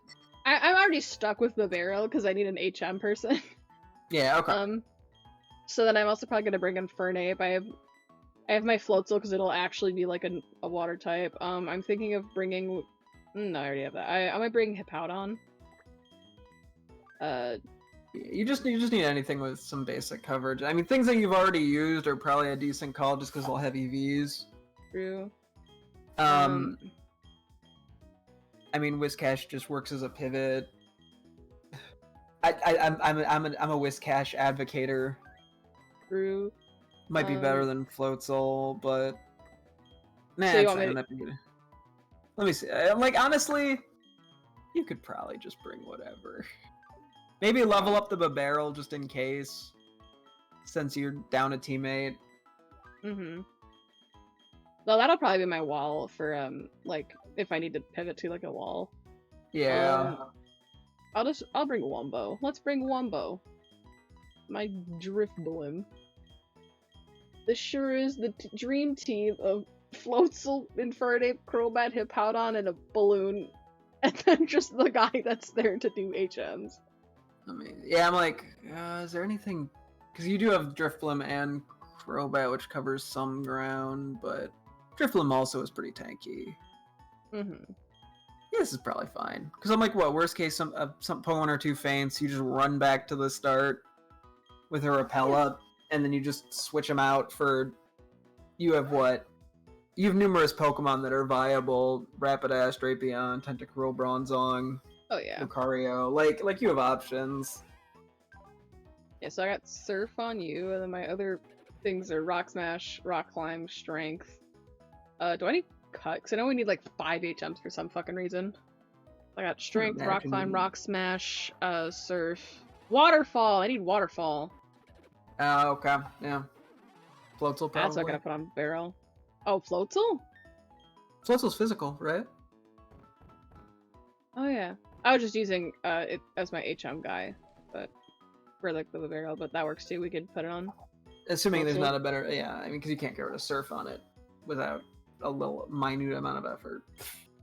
I'm already stuck with the barrel because I need an HM person. Yeah. Okay. So then I'm also probably gonna bring in Fernape. I have my Floatzel because it'll actually be like a water type. I'm thinking of bringing. No, I already have that. I might bring Hippowdon. You just need anything with some basic coverage. I mean, things that you've already used are probably a decent call just because they'll have EVs. True. I mean, Whiscash just works as a pivot. I'm a Whiscash advocator. True. Might be better than Floatzel, but man, so let me see. I'm like, honestly, you could probably just bring whatever. Maybe level up the Barrel just in case, since you're down a teammate. Mm-hmm. Well, that'll probably be my wall for like if I need to pivot to like a wall. Yeah. I'll bring Wumbo. Let's bring Wumbo. My Drifblim. This sure is the dream team of Floatzel, Infernape, Crobat, Hippowdon, and a balloon. And then just the guy that's there to do HMs. I mean, yeah, I'm like, is there anything? Because you do have Drifblim and Crobat, which covers some ground, but Drifloon also is pretty tanky. Mm-hmm. Yeah, this is probably fine. Because I'm like, what, worst case, some Pokemon or two faints, you just run back to the start with a Repel up, and then you just switch them out for... You have what? You have numerous Pokemon that are viable. Rapidash, Drapion, Tentacruel, Bronzong, Oh yeah. Lucario. Like you have options. Yeah, so I got Surf on you, and then my other things are Rock Smash, Rock Climb, Strength. Do I need Cut? Because I know we need like 5 HMs for some fucking reason. I got Strength, Rock Climb, Rock Smash, Surf. Waterfall! I need Waterfall. Okay, yeah. Floatzel, probably. That's what I gotta put on Barrel. Oh, Floatzel? Floatzel's physical, right? Oh yeah. I was just using it as my HM guy, but for like the Barrel, but that works too. We could put it on. Assuming there's Floatzel. not a better... Yeah, I mean, because you can't get rid of Surf on it without a little minute amount of effort.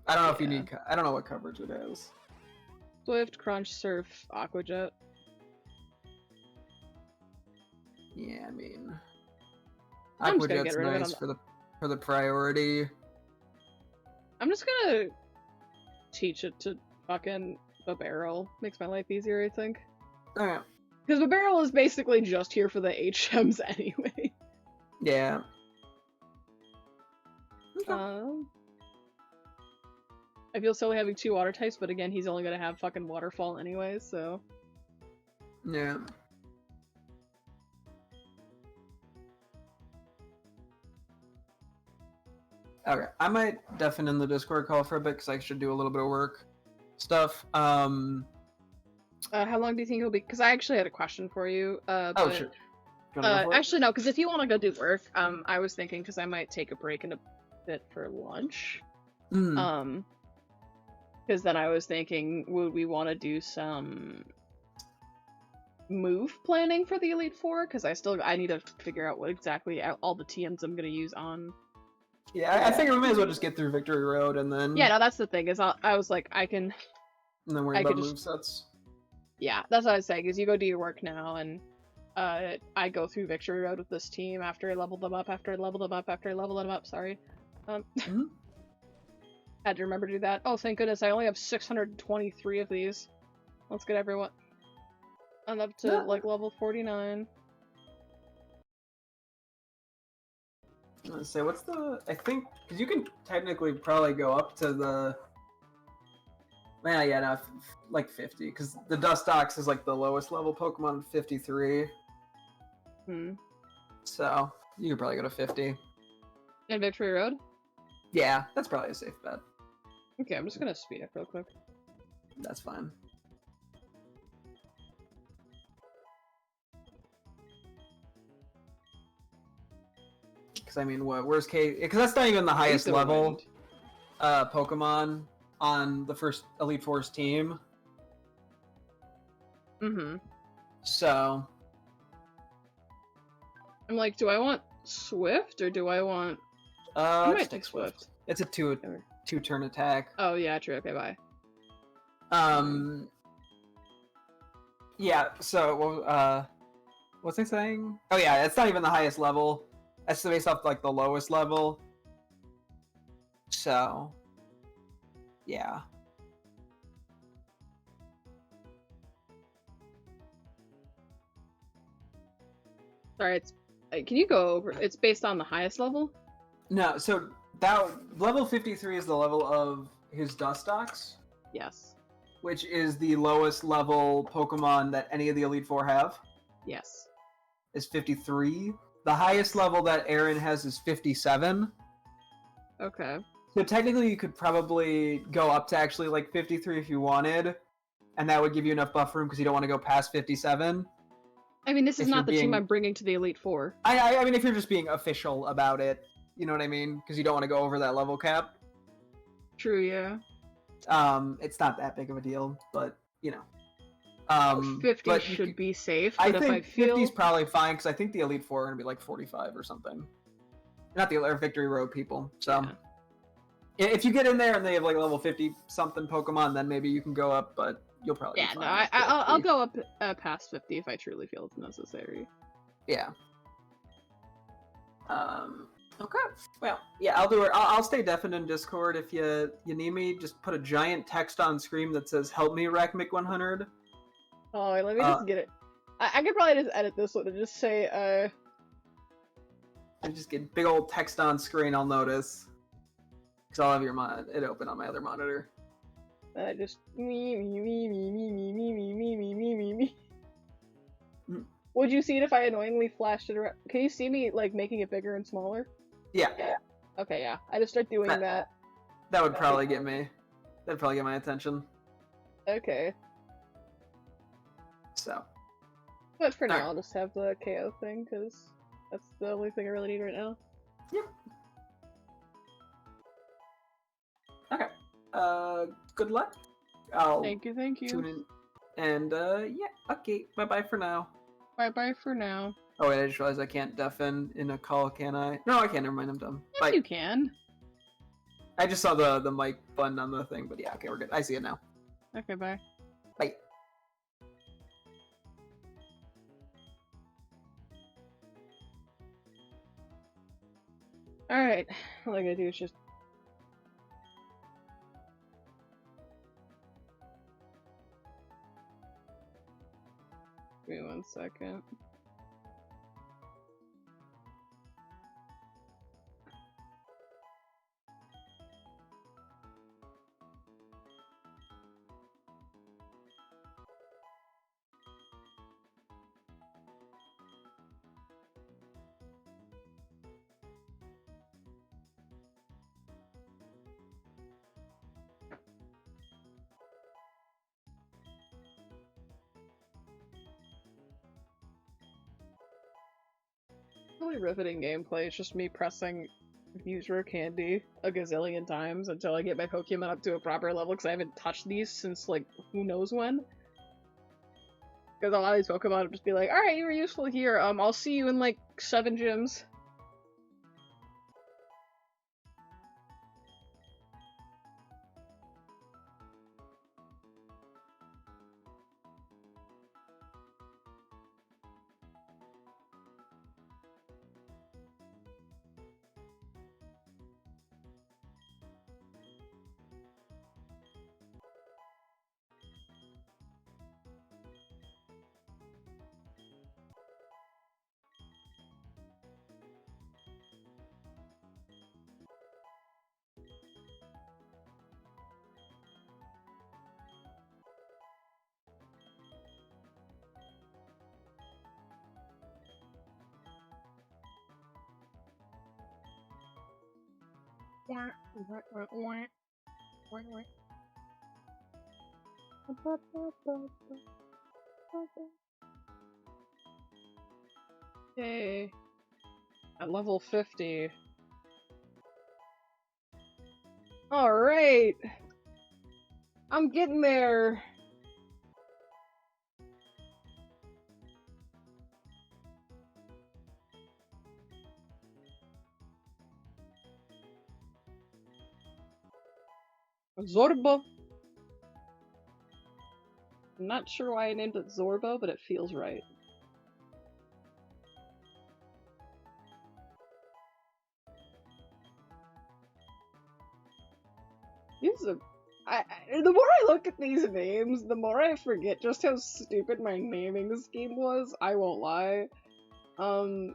I don't know if you need... I don't know what coverage it is. Swift, Crunch, Surf, Aqua Jet. Yeah, I mean... I'm just Aqua gonna Jet's get rid of it nice on for the priority. I'm just gonna teach it to fucking the Barrel. Makes my life easier, I think. Alright. Because the Barrel is basically just here for the HMs anyway. Yeah. I feel silly having 2 water types, but again, he's only gonna have fucking Waterfall anyway, so... Yeah. Okay, I might deafen in the Discord call for a bit because I should do a little bit of work stuff. how long do you think it'll be? Because I actually had a question for you. Oh, sure. Actually, no, because if you want to go do work, I was thinking because I might take a break in a bit for lunch. Because then I was thinking, would we want to do some move planning for the Elite Four? Because I need to figure out what exactly all the TMs I'm gonna use on. Yeah, I think we may as well just get through Victory Road and then... Yeah, no, that's the thing, is I was like, I can... And then worry about movesets. Yeah, that's what I was saying, is you go do your work now, and I go through Victory Road with this team after I leveled them up, sorry. Had to remember to do that. Oh, thank goodness, I only have 623 of these. Let's get everyone... I'm up to, like, level 49. Let's say, what's the... I think... Because you can technically probably go up to the... Man, yeah, no, like 50. Because the Dustox is, like, the lowest level Pokemon, 53. So, you could probably go to 50. In Victory Road? Yeah, that's probably a safe bet. Okay, I'm just gonna speed up real quick. That's fine. Because, I mean, what, worst case... Because that's not even the highest level Pokemon on the first Elite Four's team. So... I'm like, do I want Swift, or do I want... I might take Swift. It's a two-turn attack. Oh, yeah, true. Okay, bye. Yeah, so, what's I saying? Oh, yeah, it's not even the highest level. That's based off, like, the lowest level. So, yeah. Sorry, can you go over... It's based on the highest level? No, so, that level 53 is the level of his Dustox. Yes. Which is the lowest level Pokemon that any of the Elite Four have. Yes. Is 53. The highest level that Aaron has is 57. Okay. So technically you could probably go up to actually like 53 if you wanted, and that would give you enough buffer room because you don't want to go past 57. I mean, this is not the team I'm bringing to the Elite Four. I mean, if you're just being official about it, you know what I mean? Because you don't want to go over that level cap. True, yeah. It's not that big of a deal, but, you know. 50 should be safe, but I if think I feel... 50's probably fine, because I think the Elite Four are going to be like 45 or something. Not the Victory Road people, so... Yeah. If you get in there and they have like level 50-something Pokemon, then maybe you can go up, but you'll probably be fine. Yeah, no, I'll go up past 50 if I truly feel it's necessary. Yeah. Okay. Well, yeah, I'll do it. I'll stay deafened in Discord if you need me. Just put a giant text on screen that says "Help me, Rackmick100." Oh, wait, let me just get it. I could probably just edit this one and just say, I just get big old text on screen. I'll notice because I'll have it open on my other monitor. Just me. Would you see it if I annoyingly flashed it around? Can you see me, like, making it bigger and smaller? Yeah. Okay, yeah. I just start doing that. That would probably get me. That'd probably get my attention. Okay. So. But for now, I'll just have the KO thing, because that's the only thing I really need right now. Yep. Okay. Good luck. Thank you. Tune in. And, yeah, okay. Bye-bye for now. Bye-bye for now. Oh, wait, I just realized I can't deafen in a call, can I? No, I can't. Never mind, I'm dumb. Yes, Bye. you can. I just saw the mic button on the thing, but yeah, okay, we're good. I see it now. Okay, bye. Bye. Alright, all I gotta do is just... Give me 1 second. Really riveting gameplay. It's just me pressing user candy a gazillion times until I get my Pokemon up to a proper level, because I haven't touched these since, like, who knows when. Because a lot of these Pokemon would just be like, alright, you were useful here, I'll see you in, like, 7 gyms. Yay. At level 50. Alright! I'm getting there! Zorbo! I'm not sure why I named it Zorbo, but it feels right. The more I look at these names, the more I forget just how stupid my naming scheme was. I won't lie. Cause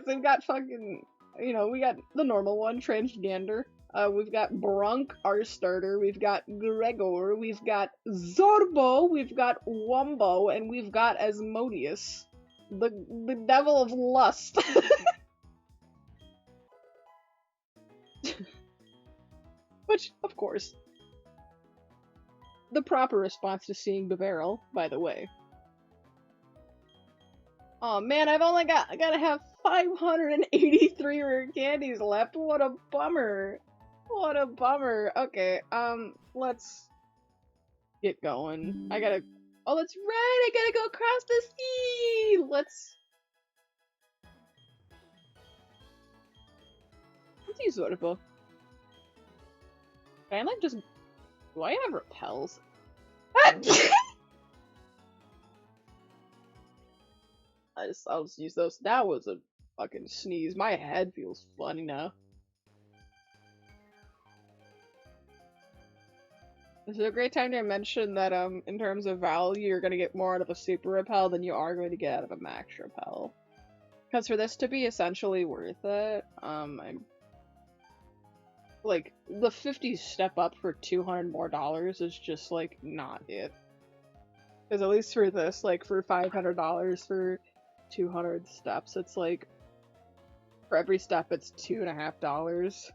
they've got fucking, you know, we got the normal one, Transgander. We've got Bronk, our starter. We've got Gregor. We've got Zorbo. We've got Wumbo, and we've got Asmodeus, the devil of lust. Which, of course, the proper response to seeing the barrel, by the way. Oh man, I've only gotta have 583 rare candies left. What a bummer. What a bummer. Okay, let's get going. Oh, that's right, I gotta go across the sea! Let's use Zorbo. Can I, like, just... Do I have repels? I'll just use those. That was a fucking sneeze. My head feels funny now. This is a great time to mention that in terms of value, you're gonna get more out of a super repel than you are going to get out of a max repel. Because for this to be essentially worth it, I'm like the 50 step up for $200 more is just like not it. Because at least for this, like for $500 for 200 steps, it's like for every step it's $2.50.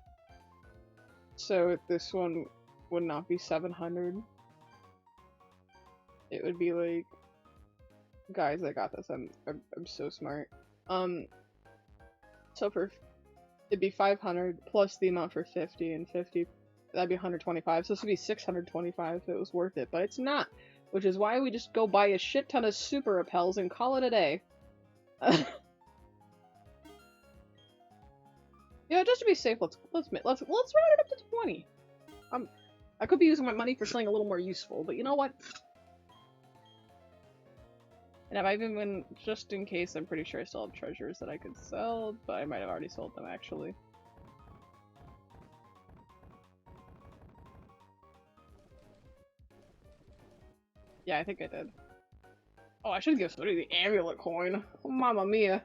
So if this one would not be 700, it would be like, guys, I got this. I'm so smart. So for it'd be 500 plus the amount for 50 and 50, that'd be 125. So this would be 625 if it was worth it, but it's not, which is why we just go buy a shit ton of super repels and call it a day. Yeah, just to be safe, let's round it up to 20. I could be using my money for something a little more useful, but you know what? And if I even been, just in case, I'm pretty sure I still have treasures that I could sell, but I might have already sold them actually. Yeah, I think I did. Oh, I should give somebody the amulet coin. Oh, mamma mia.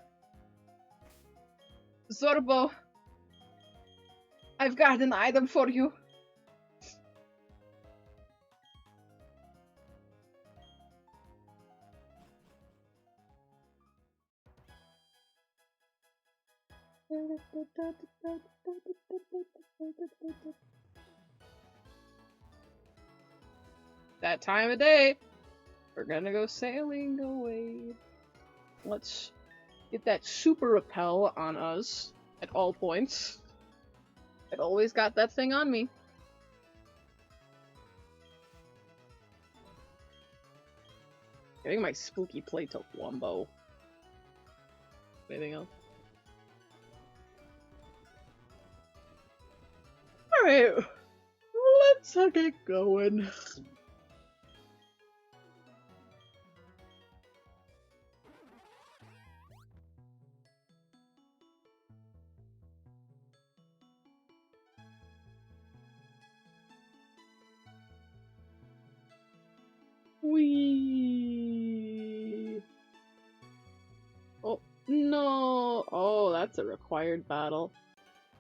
Zorbo, I've got an item for you. That time of day. We're gonna go sailing away. Let's get that super repel on us at all points. I've always got that thing on me. Getting my spooky plate to Wumbo. Anything else? Alright, let's get going. Whee! Oh, no! Oh, that's a required battle.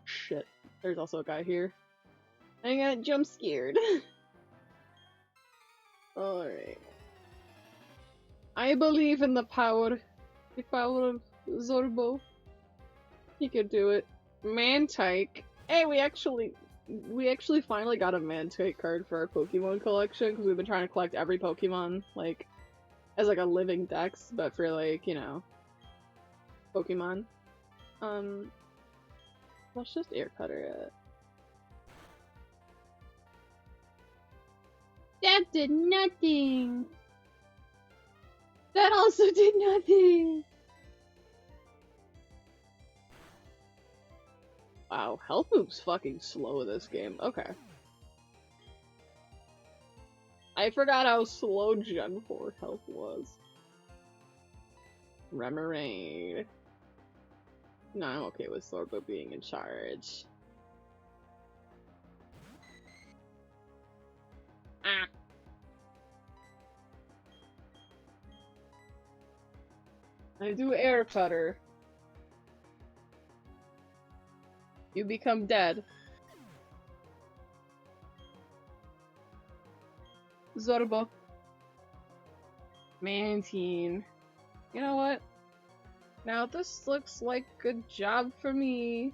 Shit. There's also a guy here. I got jump scared. Alright. I believe in the power of Zorbo. He could do it. Mantike. Hey, we actually finally got a Mantike card for our Pokemon collection because we've been trying to collect every Pokemon like as like a living dex, but for like, you know, Pokemon. Let's just air cutter it. That did nothing. That also did nothing. Wow, health moves fucking slow this game. Okay. I forgot how slow Gen 4 health was. Remoraid. No, I'm okay with Sorbo being in charge. Ah. I do air cutter. You become dead. Zorbo. Mantine. You know what? Now this looks like a job for me.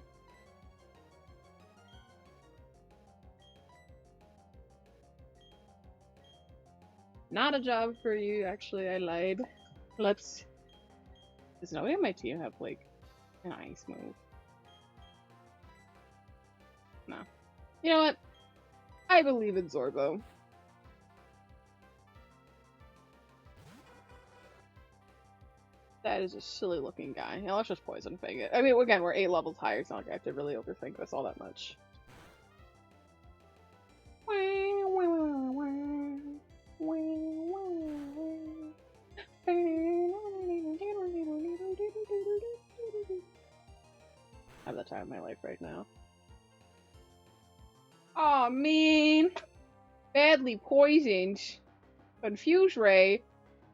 Not a job for you, actually, I lied. Let's... Does nobody on my team have, like, an ice move? No. You know what? I believe in Zorbo. That is a silly looking guy. Now let's just poison fang it. I mean, again, we're 8 levels higher. It's not like I have to really overthink this all that much. time of my life right now. Aw, man! Badly poisoned. Confuse Ray.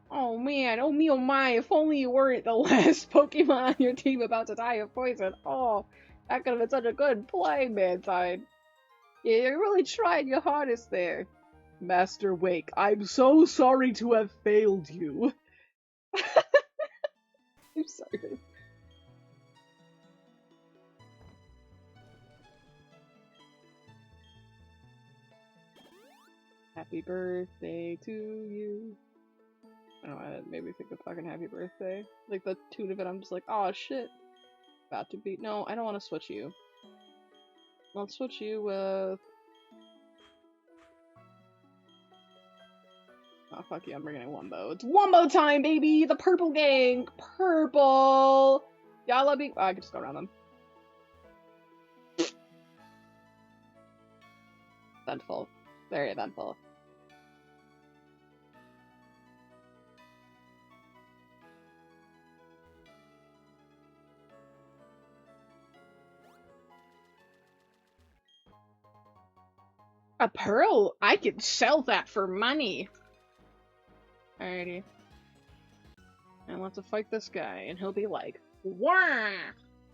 Oh man, oh me oh my, if only you weren't the last Pokemon on your team about to die of poison. Oh, that could have been such a good play, Mantine. Yeah, you really tried your hardest there. Master Wake, I'm so sorry to have failed you. I'm sorry. Happy birthday to you. I don't know, that made me think of fucking happy birthday. Like the tune of it, I'm just like, oh shit. About to be. No, I don't want to switch you. Let's switch you with. Oh fuck you, I'm bringing in Wumbo. It's Wumbo time, baby! The purple gang! Purple! Y'all love me. Oh, I can just go around them. Eventful. Very eventful. A pearl? I could sell that for money. Alrighty. And let's fight this guy, and he'll be like, "Wah!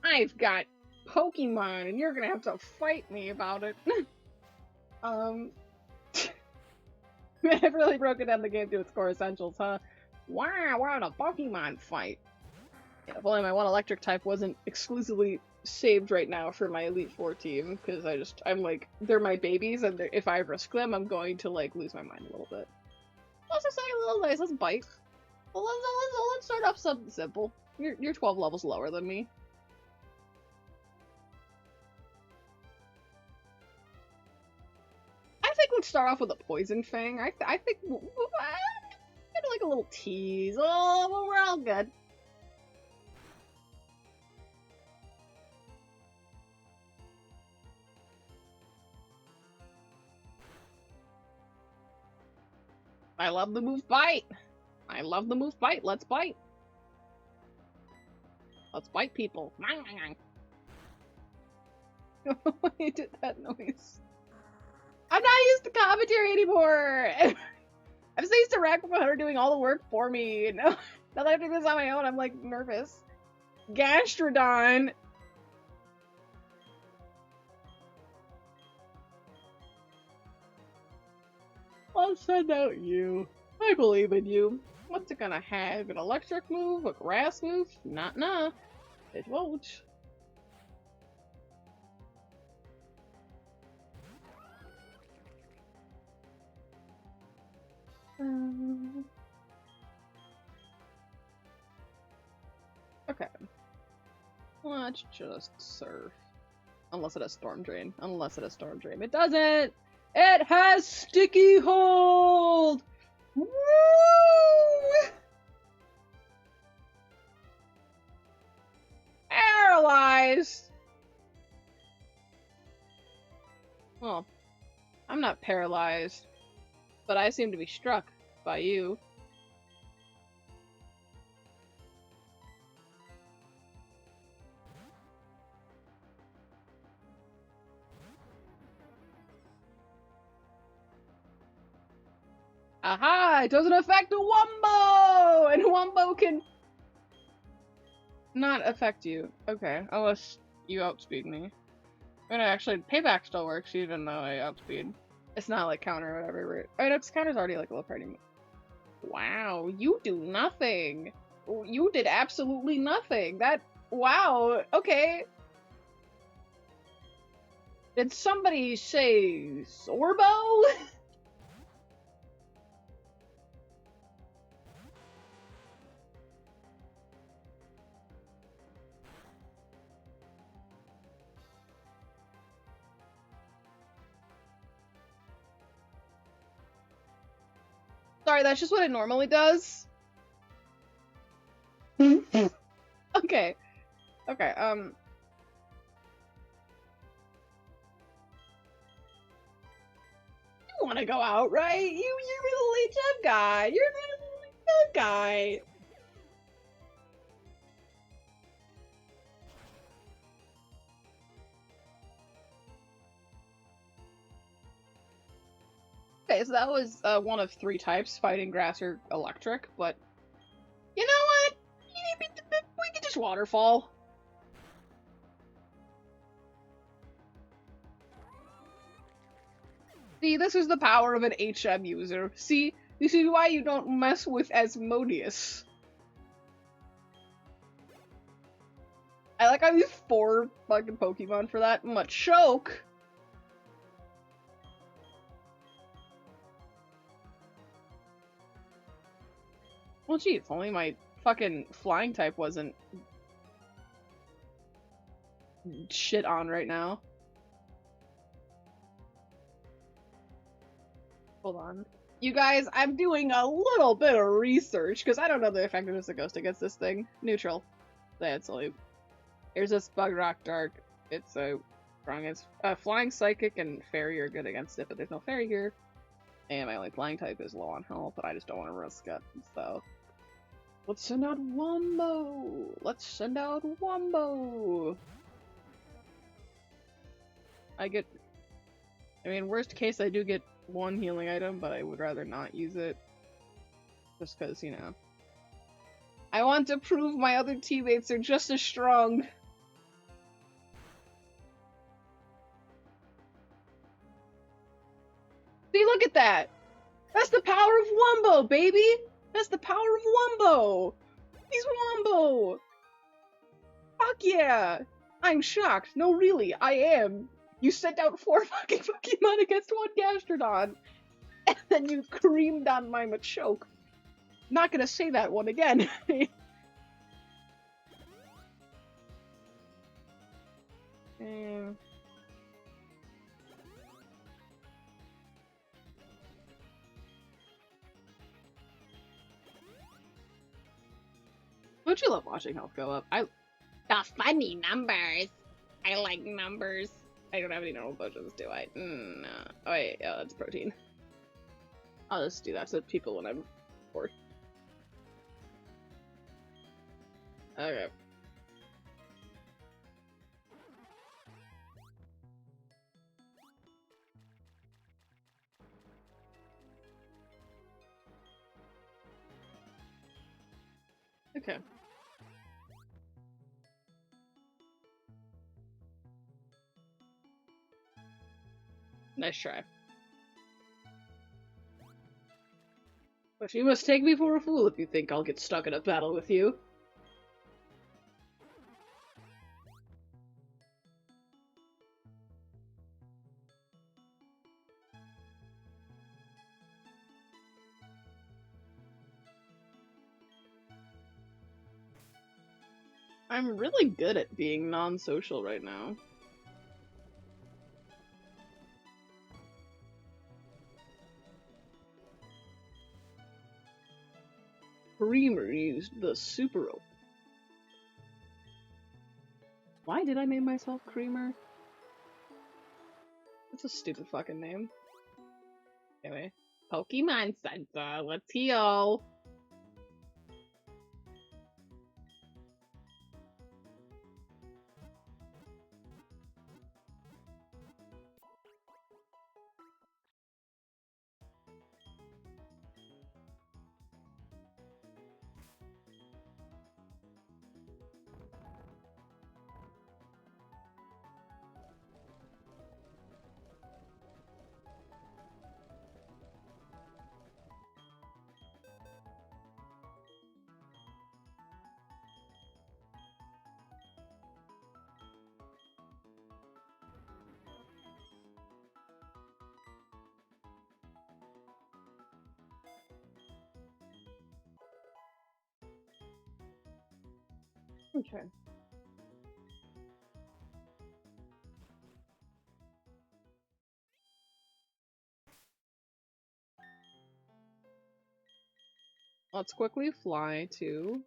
I've got Pokemon, and you're gonna have to fight me about it." I've really broken down the game to its core essentials, huh? Wow, we're on a Pokemon fight. Yeah, if only my one electric type wasn't exclusively saved right now for my Elite Four team, because I'm like, they're my babies, and if I risk them, I'm going to like lose my mind a little bit. Let's just say a little nice. Let's bite. Well, let's start off something simple. You're 12 levels lower than me. I think let's start off with a Poison Fang. I think kind of like a little tease. Oh, well, we're all good. I love the move Bite. I love the move Bite. Let's bite. Let's bite people. You did that noise. I'm not used to commentary anymore. I'm so used to Rack 100 doing all the work for me. Now that I have to do this on my own, I'm like nervous. Gastrodon. I'll send out you. I believe in you. What's it gonna have? An electric move? A grass move? Nah. It won't. Okay. Let's just surf. Unless it has Storm Drain. It doesn't! It has Sticky Hold! Woo! Paralyzed! Well, I'm not paralyzed, but I seem to be struck by you. Aha! It doesn't affect a Wumbo! And Wumbo can not affect you. Okay, unless you outspeed me. And actually, payback still works even though I outspeed. It's not like counter or whatever. Right? I know, counter's already like a little party move. Wow, you do nothing. You did absolutely nothing. Wow, okay. Did somebody say Sorbo? Sorry, that's just what it normally does. Okay. Okay, you wanna go out, right? You're the Legion guy. You're the good guy. Okay, so that was one of 3 types, fighting, grass, or electric, but you know what? We could just waterfall. See, this is the power of an HM user. See, this is why you don't mess with Asmodeus. I like I used 4 fucking Pokemon for that. Machoke! Well, gee, if only my fucking flying type wasn't shit on right now. Hold on. You guys, I'm doing a little bit of research, because I don't know the effectiveness of Ghost against this thing. Neutral. That's only. Here's this Bug Rock Dark. It's a strong as Flying Psychic and Fairy are good against it, but there's no Fairy here. And my only flying type is low on health, but I just don't want to risk it, so. Let's send out Wombo! Let's send out Wombo! I mean, worst case, I do get 1 healing item, but I would rather not use it. Just because, you know. I want to prove my other teammates are just as strong. See, look at that! That's the power of Wombo, baby! That's the power of Wombo! He's Wombo! Fuck yeah! I'm shocked. No, really, I am. You sent out 4 fucking Pokemon against 1 Gastrodon, and then you creamed on my Machoke. Not gonna say that one again. Don't you love watching health go up? The funny numbers. I like numbers. I don't have any normal potions, do I? No. Oh wait, yeah, that's protein. I'll just do that to people when I'm bored. Okay. Okay. Nice try. But you must take me for a fool if you think I'll get stuck in a battle with you. I'm really good at being non-social right now. Creamer used the super open. Why did I name myself Creamer? That's a stupid fucking name. Anyway. Pokemon Center, let's heal! Okay. Let's quickly fly to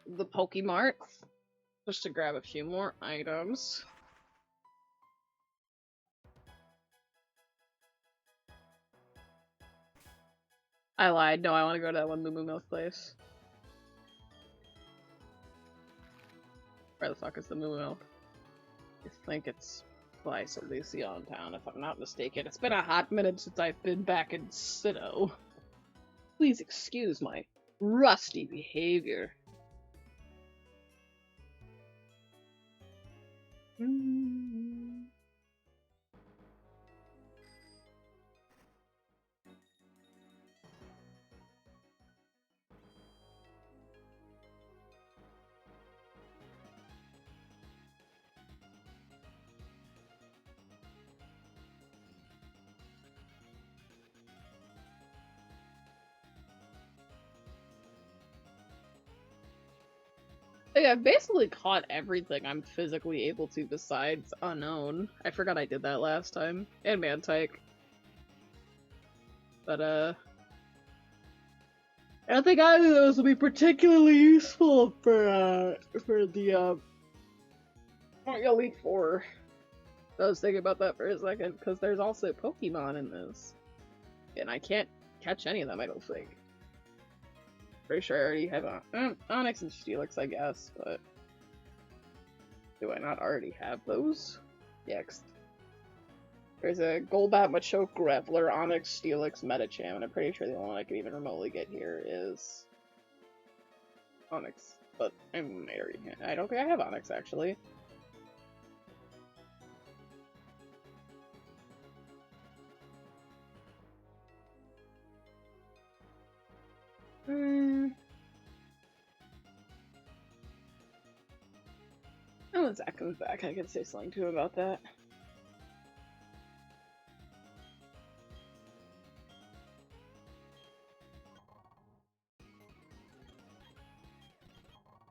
the Pokemart just to grab a few more items. I lied. No, I want to go to that one Moo Moo Milk place. Where the fuck is the Moo Moo Milk? I think it's by Solution Town, if I'm not mistaken. It's been a hot minute since I've been back in Sinnoh. Please excuse my rusty behavior. Yeah, I've basically caught everything I'm physically able to besides Unknown. I forgot I did that last time. And Mantike. But, I don't think either of those will be particularly useful for the, Elite Four. I was thinking about that for a second, because there's also Pokemon in this. And I can't catch any of them, I don't think. Pretty sure I already have Onyx and Steelix, I guess, but do I not already have those? Yeah, there's a Golbat, Machoke, Graveler, Onyx, Steelix, Medicham, and I'm pretty sure the only one I can even remotely get here is Onyx. But I don't think I have Onyx, actually. Oh, when Zach comes back, I can say something to him about that.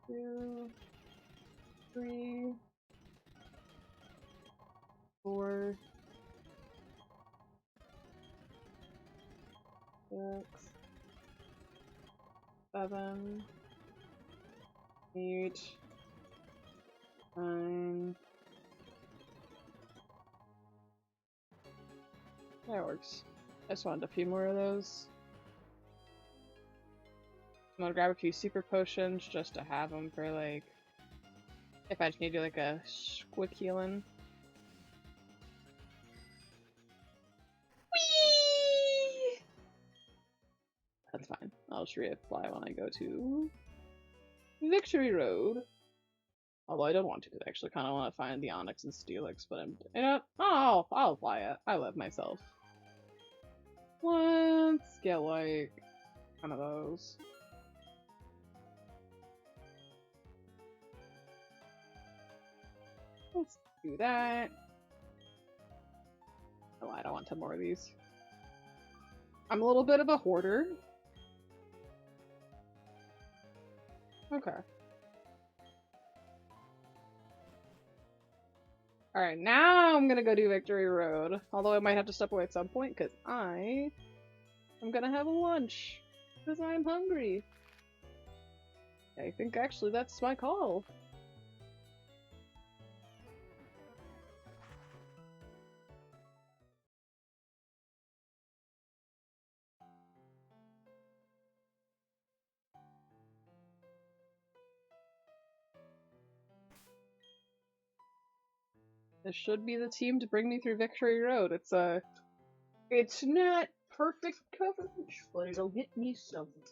Two, three, four, 6, 7, 8, 9. That works. I just wanted a few more of those. I'm gonna grab a few super potions just to have them for, like, if I just need to do, like, a quick healing. Whee! That's fine. I'll just reapply when I go to Victory Road. Although I don't want to, because I actually kind of want to find the Onyx and Steelix, but I'll apply it. I love myself. Let's get, like, one of those. Let's do that. Oh, I don't want 10 more of these. I'm a little bit of a hoarder. Okay. Alright, now I'm gonna go do Victory Road. Although I might have to step away at some point, because I'm gonna have lunch. Because I'm hungry. I think actually that's my call. This should be the team to bring me through Victory Road. It's not perfect coverage, but it'll get me something.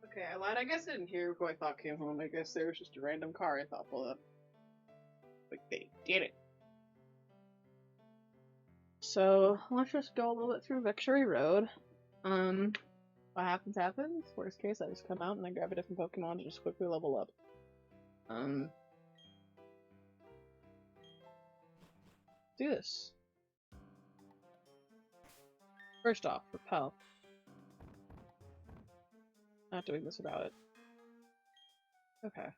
Okay, I lied. I guess I didn't hear who I thought came home. I guess there was just a random car I thought pulled up. Like, they did it. So, let's just go a little bit through Victory Road. What happens, happens. Worst case, I just come out and I grab a different Pokemon to just quickly level up. Do this. First off, Repel. Not doing this without it. Okay.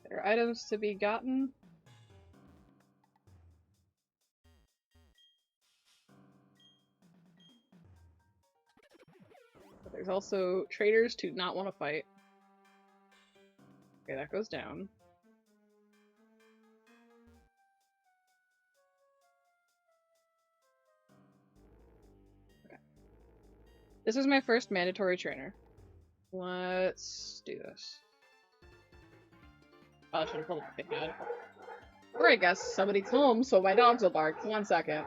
There are items to be gotten. But there's also traders to not want to fight. Okay, that goes down. Okay. This is my first mandatory trainer. Let's do this. Oh, I should have pulled up the pad. Or I guess somebody's home, so my dogs will bark. 1 second.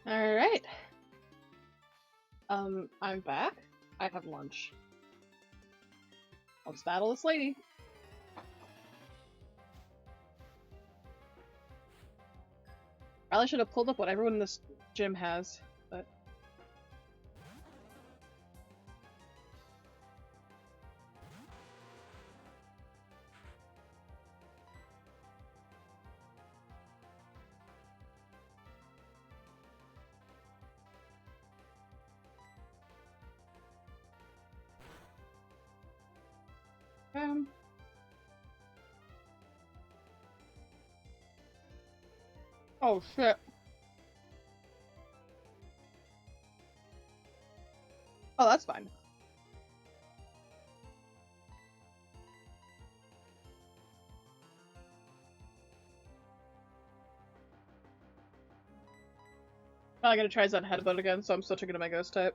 Alright. I'm back. I have lunch. Let's battle this lady. Probably should have pulled up what everyone in this gym has, but... Oh shit. Oh, that's fine. I gotta try that headbutt again, so I'm switching into my ghost type.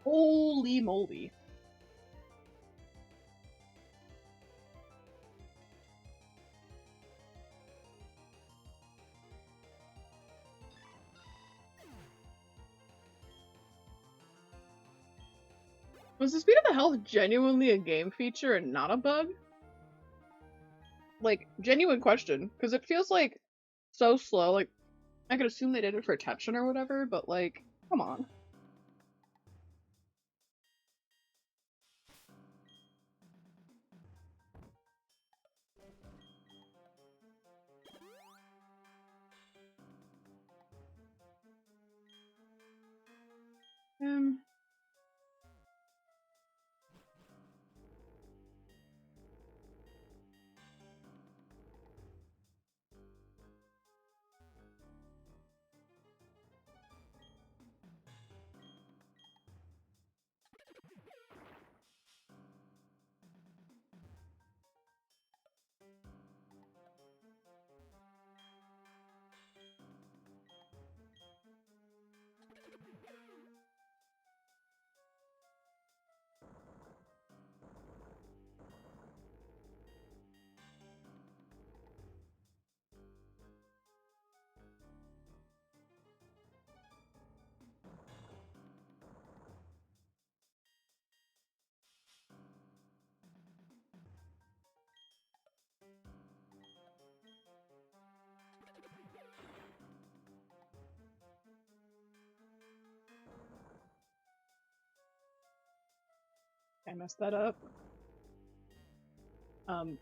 Holy moly. Was the speed of the health genuinely a game feature and not a bug? Like, genuine question, because it feels like so slow. Like, I could assume they did it for tension or whatever, but like, come on. Um, I messed that up. Um,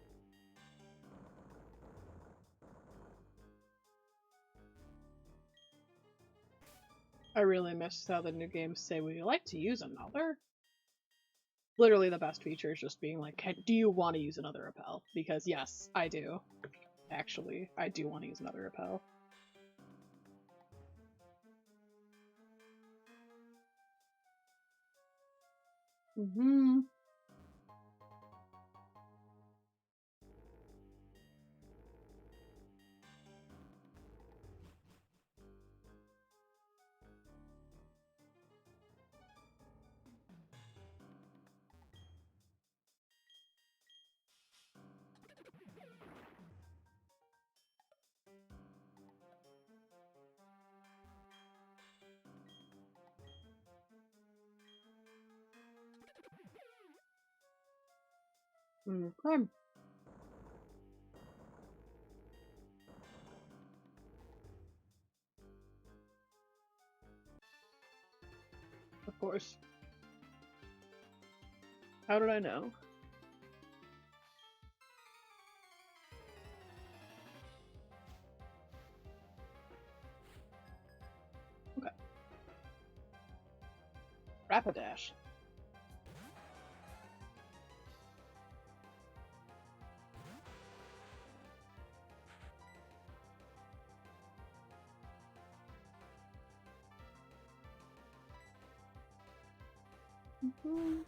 I really missed how the new games say, would you like to use another? Literally the best feature is just being like, do you want to use another repel? Because yes, I do. Actually, I do want to use another repel. Mm-hmm. Okay. Of course. How did I know? Okay. Rapidash. Mm-hmm.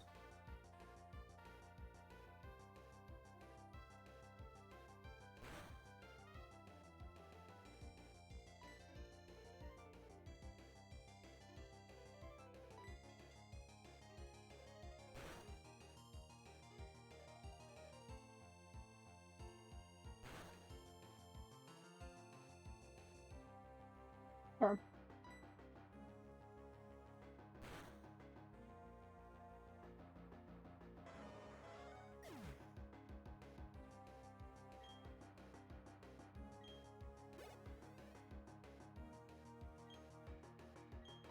Or,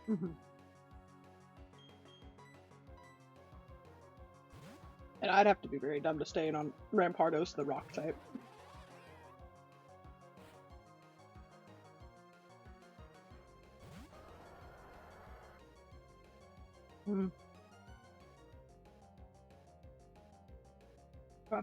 mm-hmm. And I'd have to be very dumb to stay in on Rampardos, the rock type. Mm-hmm. Okay.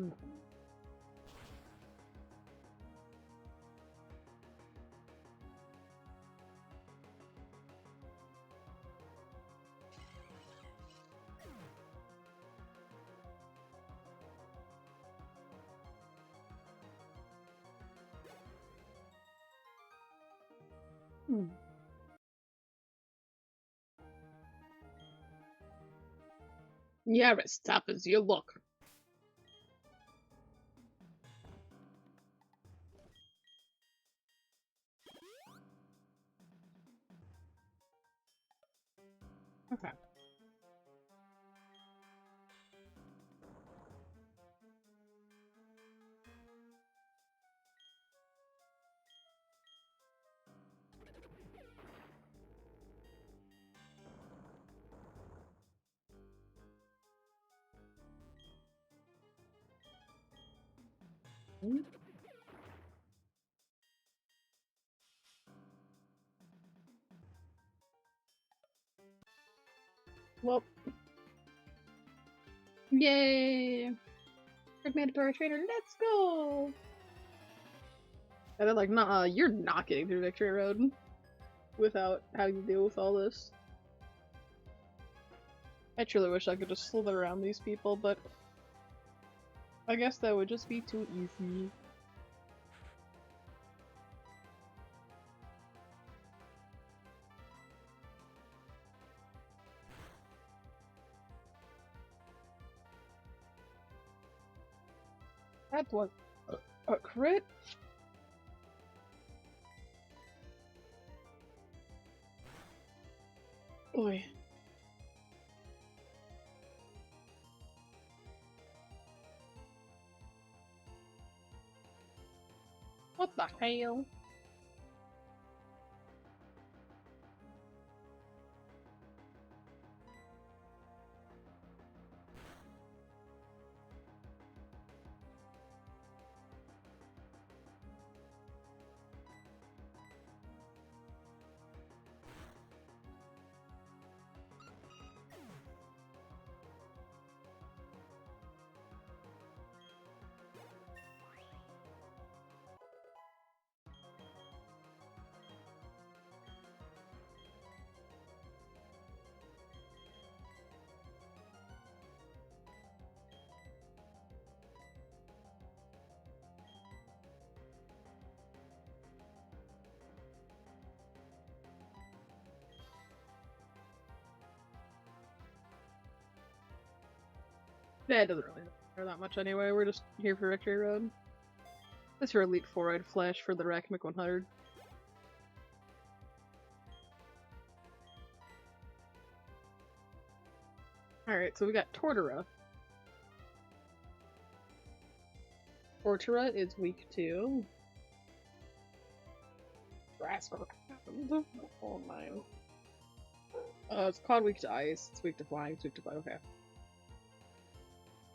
Hmm. Hmm. You're as tough as you look. Okay. Hmm. Well, yay! Red mandatory trainer, let's go! And they're like, nah, you're not getting through Victory Road without having to deal with all this. I truly wish I could just slither around these people, but I guess that would just be too easy. That was a crit? Boy. What the hell? Yeah, it doesn't really matter that much anyway. We're just here for Victory Road. This your Elite 4-eyed Flash for the Rakmic 100. Alright, so we got Tortora. Tortora is weak 2. Rascal. Oh my. It's called weak to ice, it's weak to flying, it's weak to fire. Okay.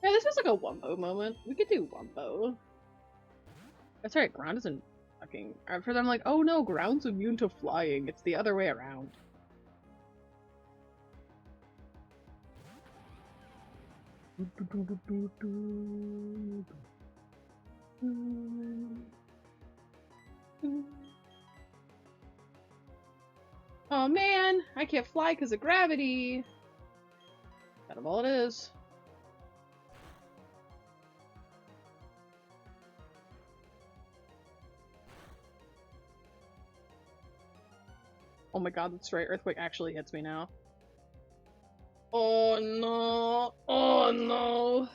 Yeah, this was like a Wumbo moment. We could do Wumbo. That's right, ground isn't fucking. At first I'm like, oh no, ground's immune to flying. It's the other way around. Oh man, I can't fly because of gravity. Kind of all it is. Oh my god, that's right. Earthquake actually hits me now. Oh no. Oh no.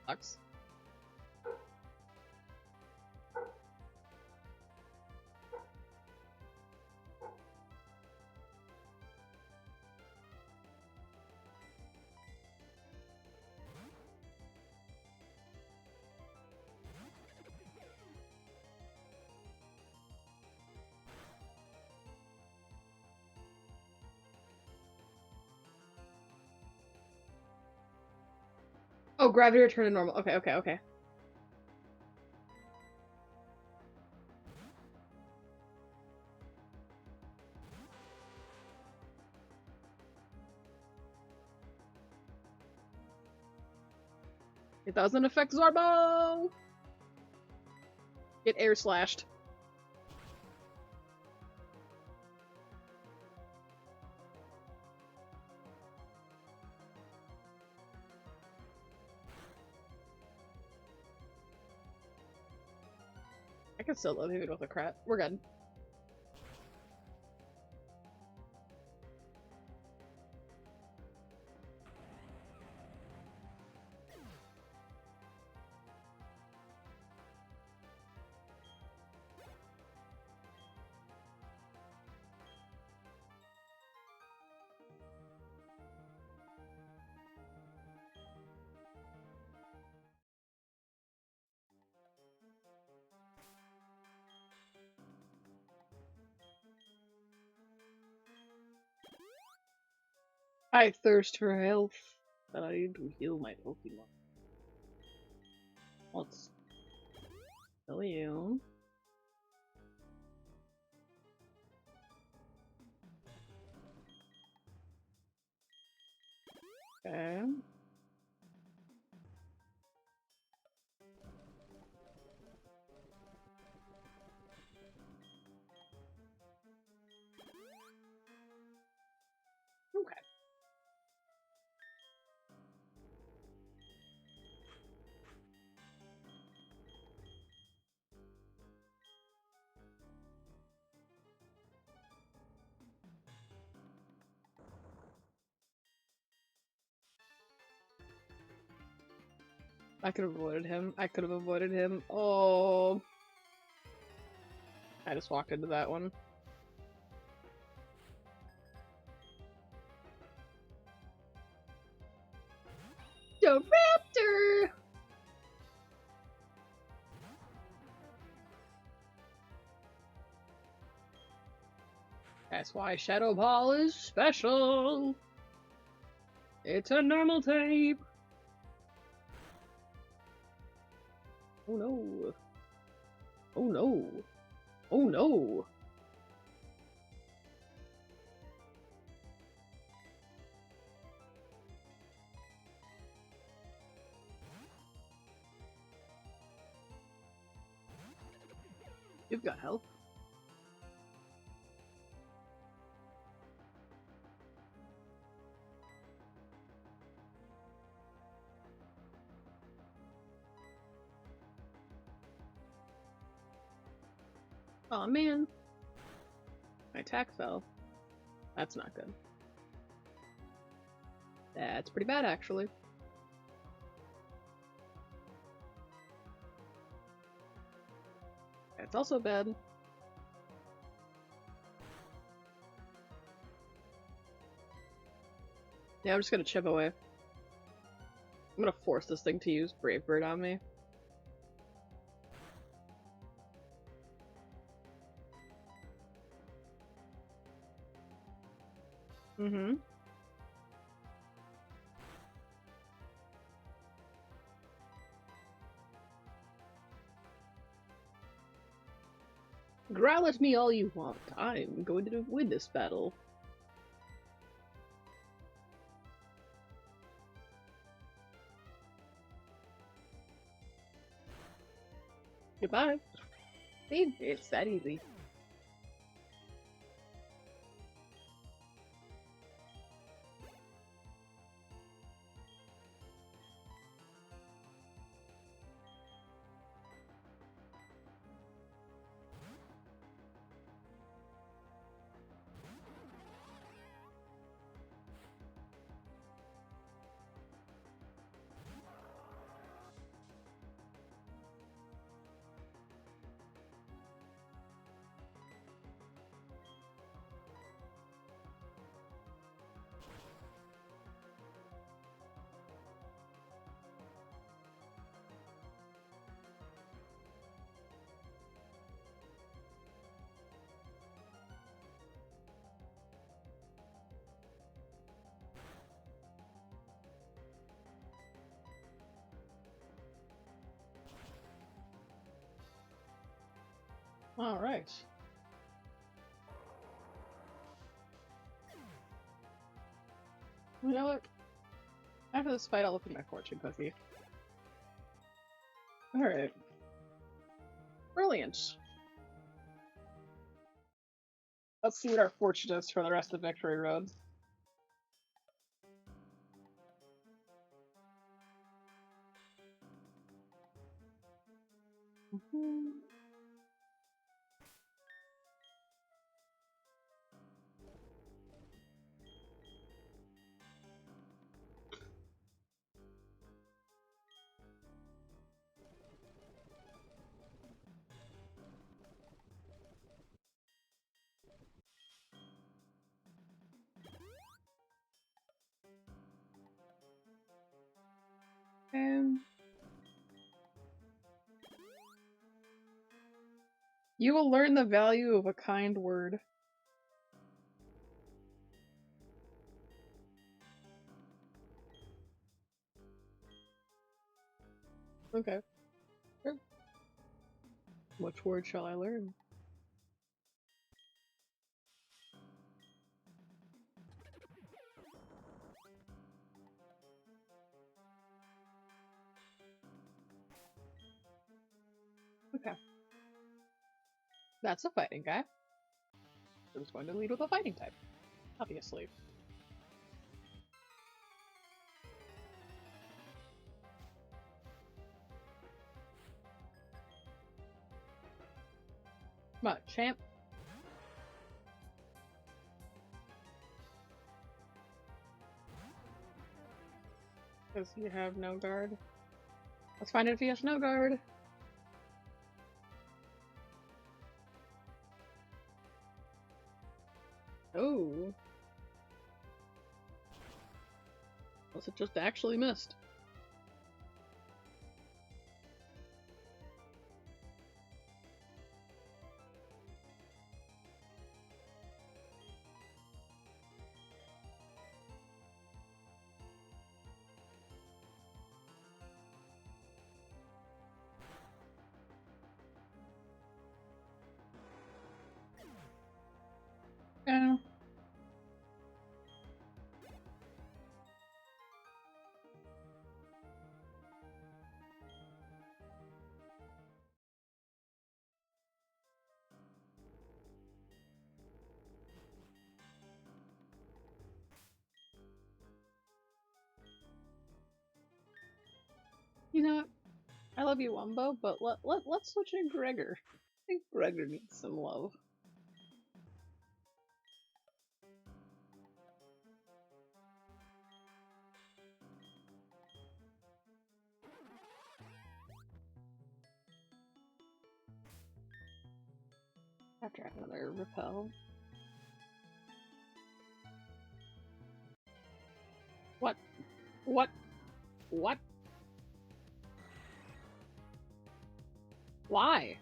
Sucks. Oh, gravity return to normal. Okay, okay, okay. It doesn't affect Zorbo! Get air slashed. I can still live even with a crit. We're good. I thirst for health, but I need to heal my Pokemon. Let's kill you. Okay. Okay. I could have avoided him. I could have avoided him. Oh. I just walked into that one. The raptor! That's why Shadow Ball is special! It's a normal type! Oh no. Oh no. Oh no. You've got help. Aw, man. My attack fell. That's not good. That's pretty bad, actually. That's also bad. Yeah, I'm just gonna chip away. I'm gonna force this thing to use Brave Bird on me. Mm-hmm. Growl at me all you want. I'm going to win this battle. Goodbye. See, it's that easy. Alright. You know what? After this fight, I'll look at my fortune cookie. Alright. Brilliant. Let's see what our fortune is for the rest of Victory Road. And you will learn the value of a kind word. Okay. Sure. Which word shall I learn? Okay. That's a fighting guy. So it's going to lead with a fighting type. Obviously. Come on, champ. Does he have no guard? Let's find out if he has no guard. Oh. Was it just actually missed? Yeah. You know what? I love you, Wumbo, but let's switch in Gregor. I think Gregor needs some love. After another repel. What? What? What? Why?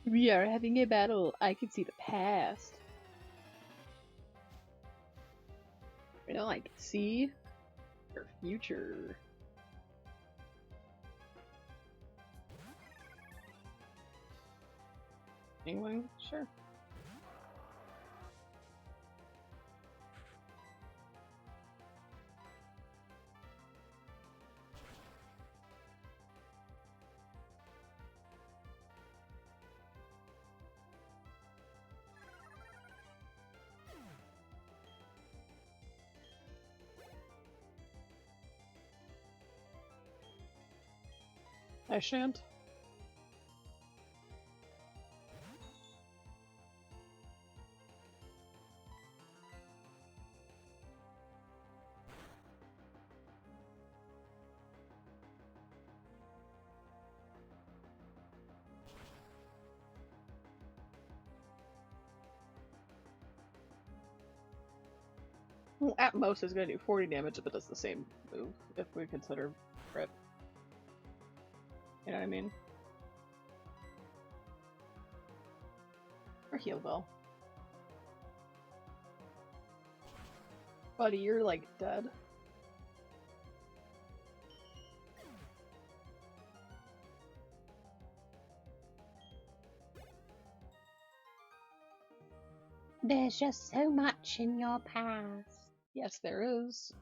We are having a battle. I can see the past. I know I can see your future. Anyway, sure. I shan't. Well, at most it's gonna do 40 damage if it does the same move, if we consider crit. You know what I mean? Or heal bell. Buddy, you're like dead. There's just so much in your past. Yes, there is.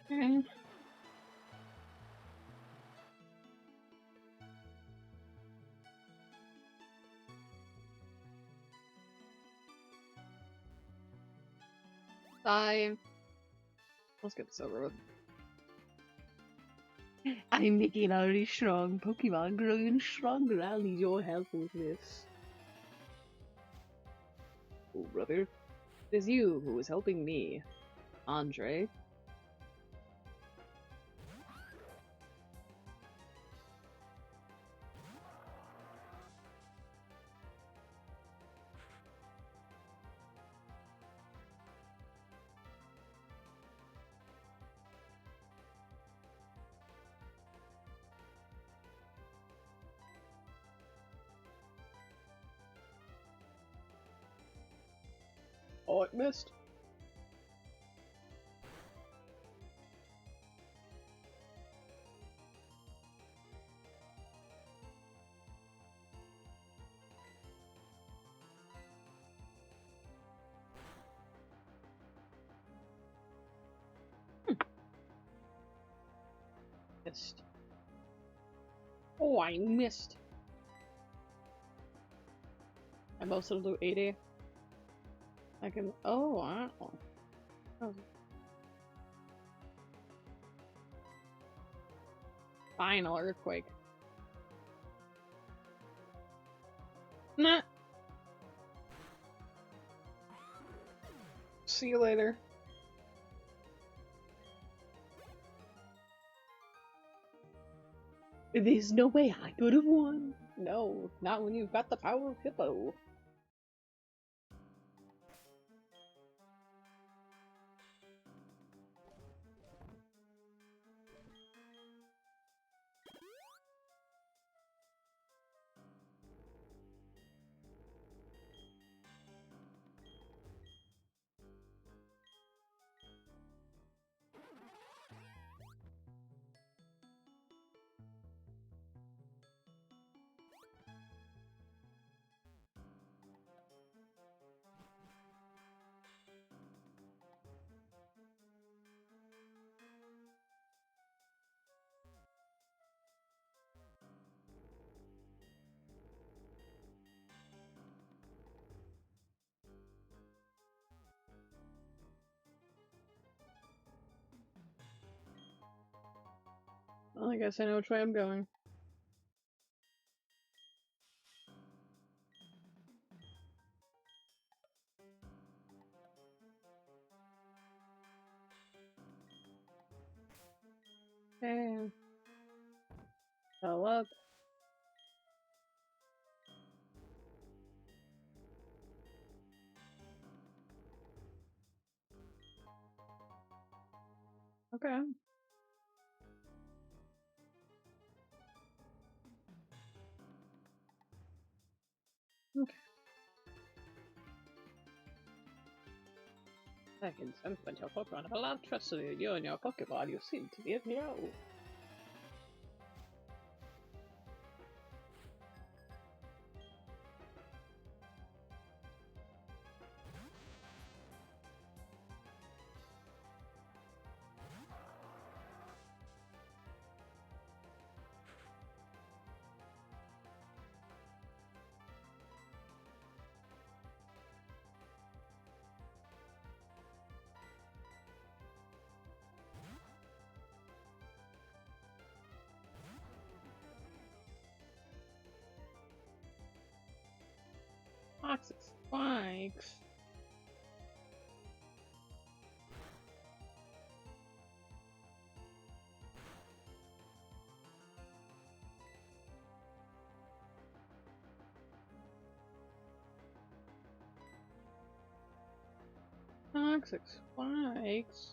Mm. Let's get this over with. I'm making a really strong Pokemon growing stronger. I'll need your help with this. Oh, brother. It is you who is helping me, Andre. Oh, it missed. Missed. Oh, I missed. I most will do 80. I can. Oh, wow. Oh. Final earthquake. Nah. See you later. There's no way I could have won. No, not when you've got the power of Hippo. Well, I guess I know which way I'm going. Hey. So up. Okay. Okay. I can sense that your Pokemon have a lot of trust in you and your Pokemon. You seem to be a meow. Yikes. Toxic spikes.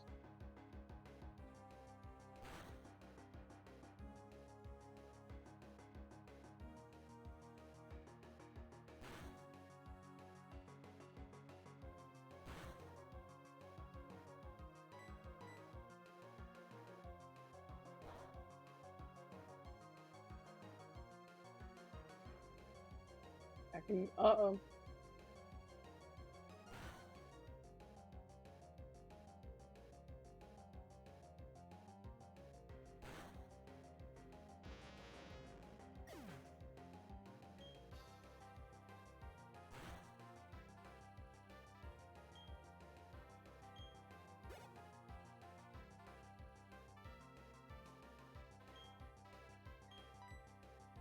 I can. Uh-oh.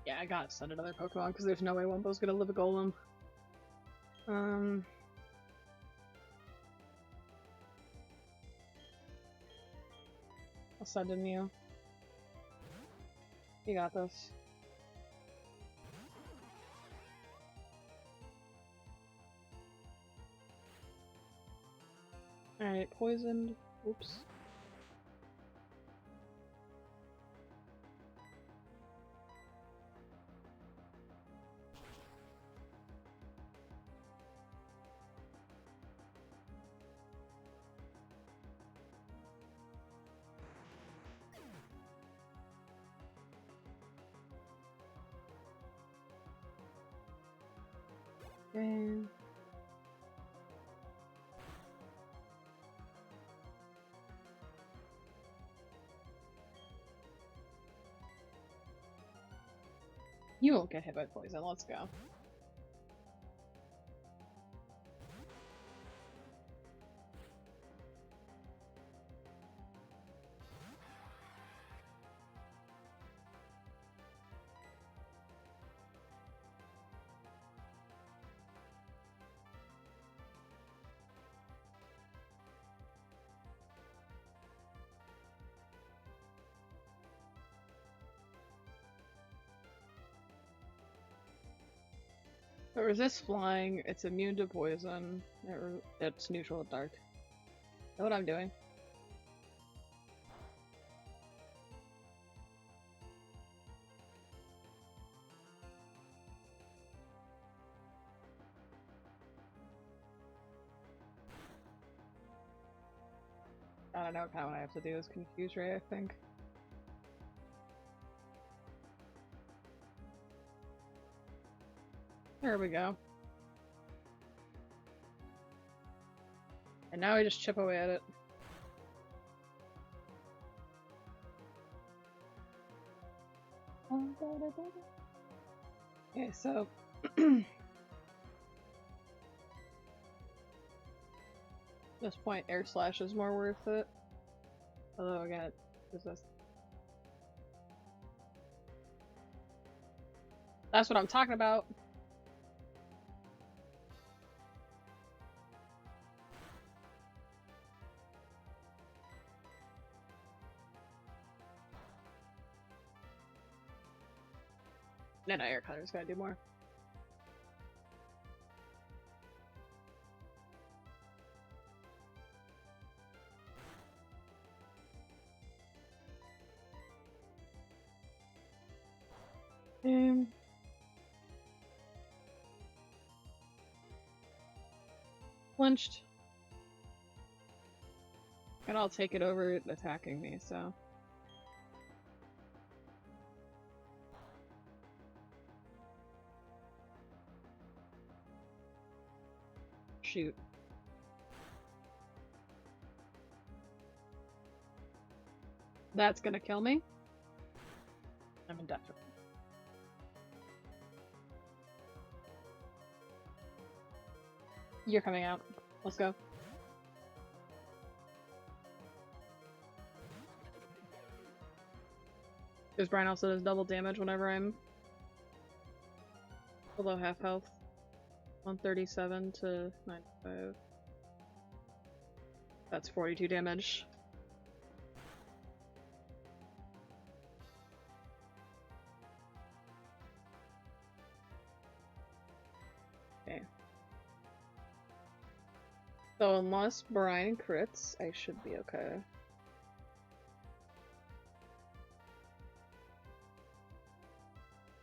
Yeah, I gotta send another Pokemon because there's no way Wumpo's gonna live a golem. I'll send in you. You got this. Alright, poisoned. Oops. Okay. You won't get hit by poison, let's go. It resists flying, it's immune to poison, it's neutral to dark. Know what I'm doing? I don't know, kind of what I have to do is confuse Ray, I think. There we go. And now we just chip away at it. Okay, so at this point, Air Slash is more worth it. Although again, that's what I'm talking about. No, Air Cutter's gotta do more. Flinched. And I'll take it over it attacking me, so. Shoot. That's gonna kill me. I'm in death. You're coming out. Let's go. Because Brian also does double damage whenever I'm below half health. 137 to 95. That's 42 damage. Okay. So unless Brian crits, I should be okay.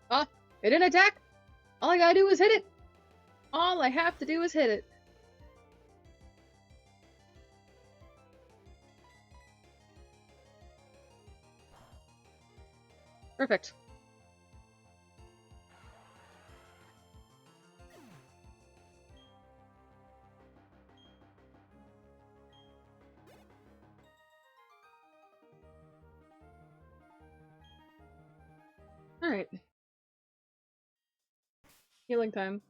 Ah! It didn't attack! All I gotta do is hit it! All I have to do is hit it. Perfect. Alright. Healing time.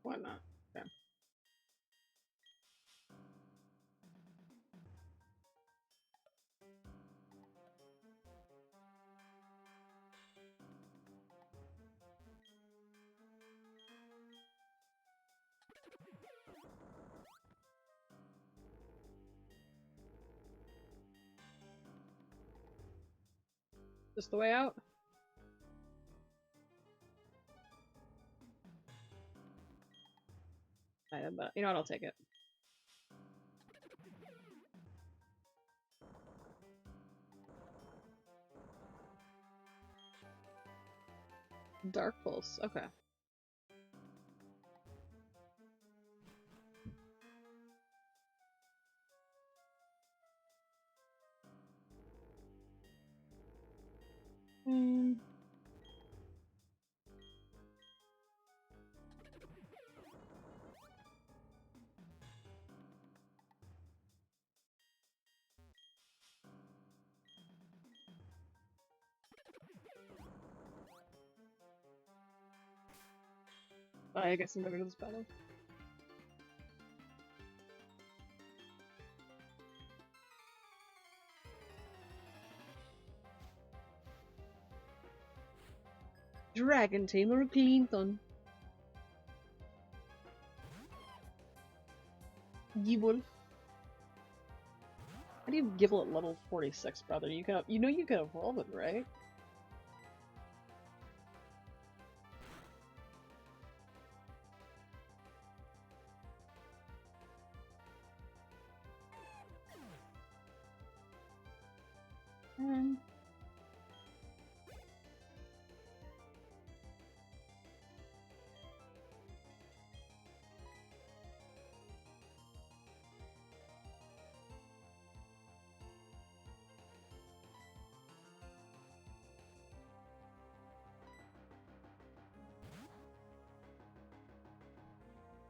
Why not? Okay. Just the way out? But you know what, I'll take it. Dark Pulse, okay. I guess I'm better to this battle. Dragon Tamer of Cleanthon. Gibble. How do you Gibble at level 46, brother? You can, you know you can evolve it, right?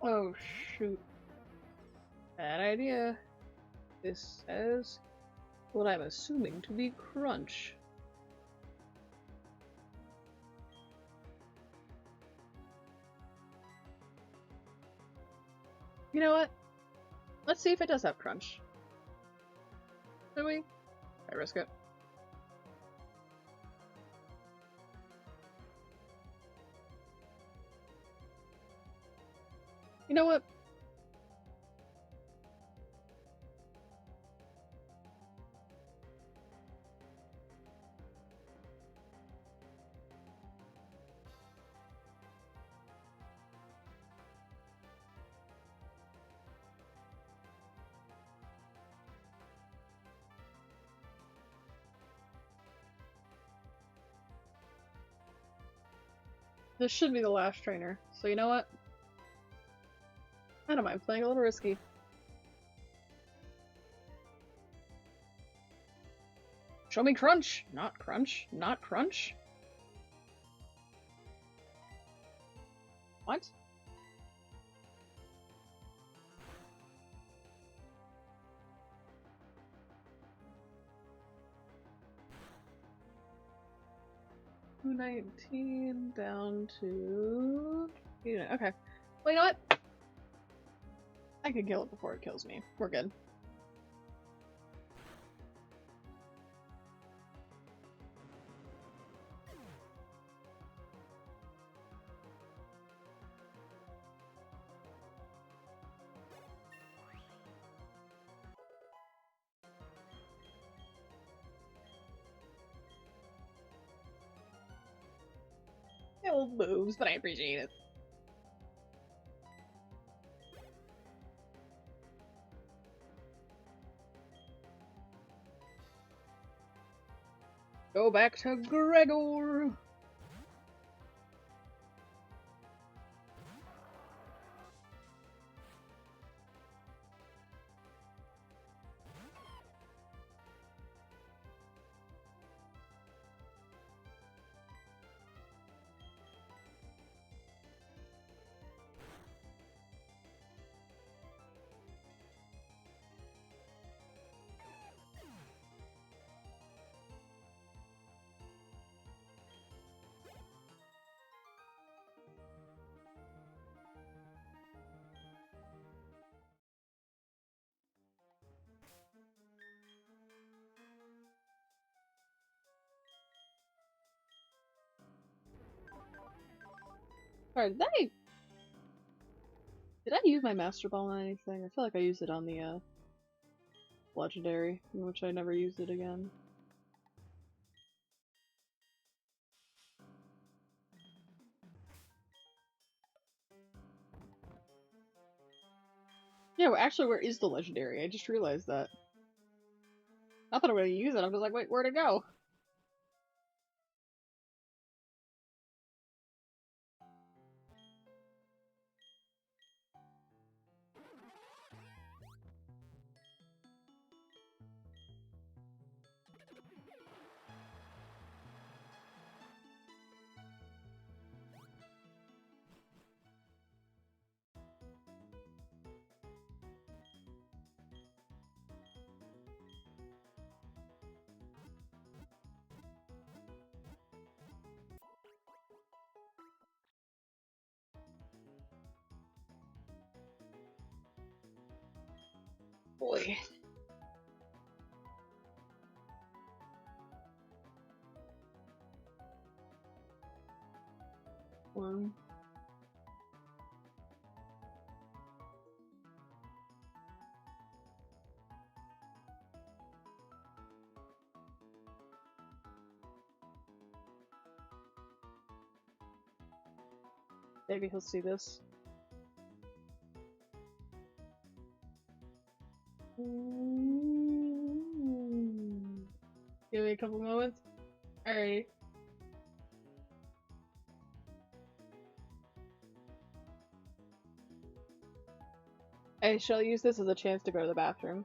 Oh shoot. Bad idea. This says what I'm assuming to be Crunch. You know what? Let's see if it does have Crunch. Shall we? I risk it. You know what? This should be the last trainer. So you know what? I don't mind playing a little risky. Show me crunch! Not crunch. Not crunch. What? $219 down to... Okay. Well, you know what? I can kill it before it kills me. We're good. Little moves, but I appreciate it. Go back to Gregor! Sorry, did I use my Master Ball on anything? I feel like I used it on the, Legendary, in which I never used it again. Yeah, well, actually, where is the Legendary? I just realized that. Not that I'm gonna use it, I'm just like, wait, where'd it go? Boy. One. Maybe he'll see this. Give me a couple moments. Alright. I shall use this as a chance to go to the bathroom.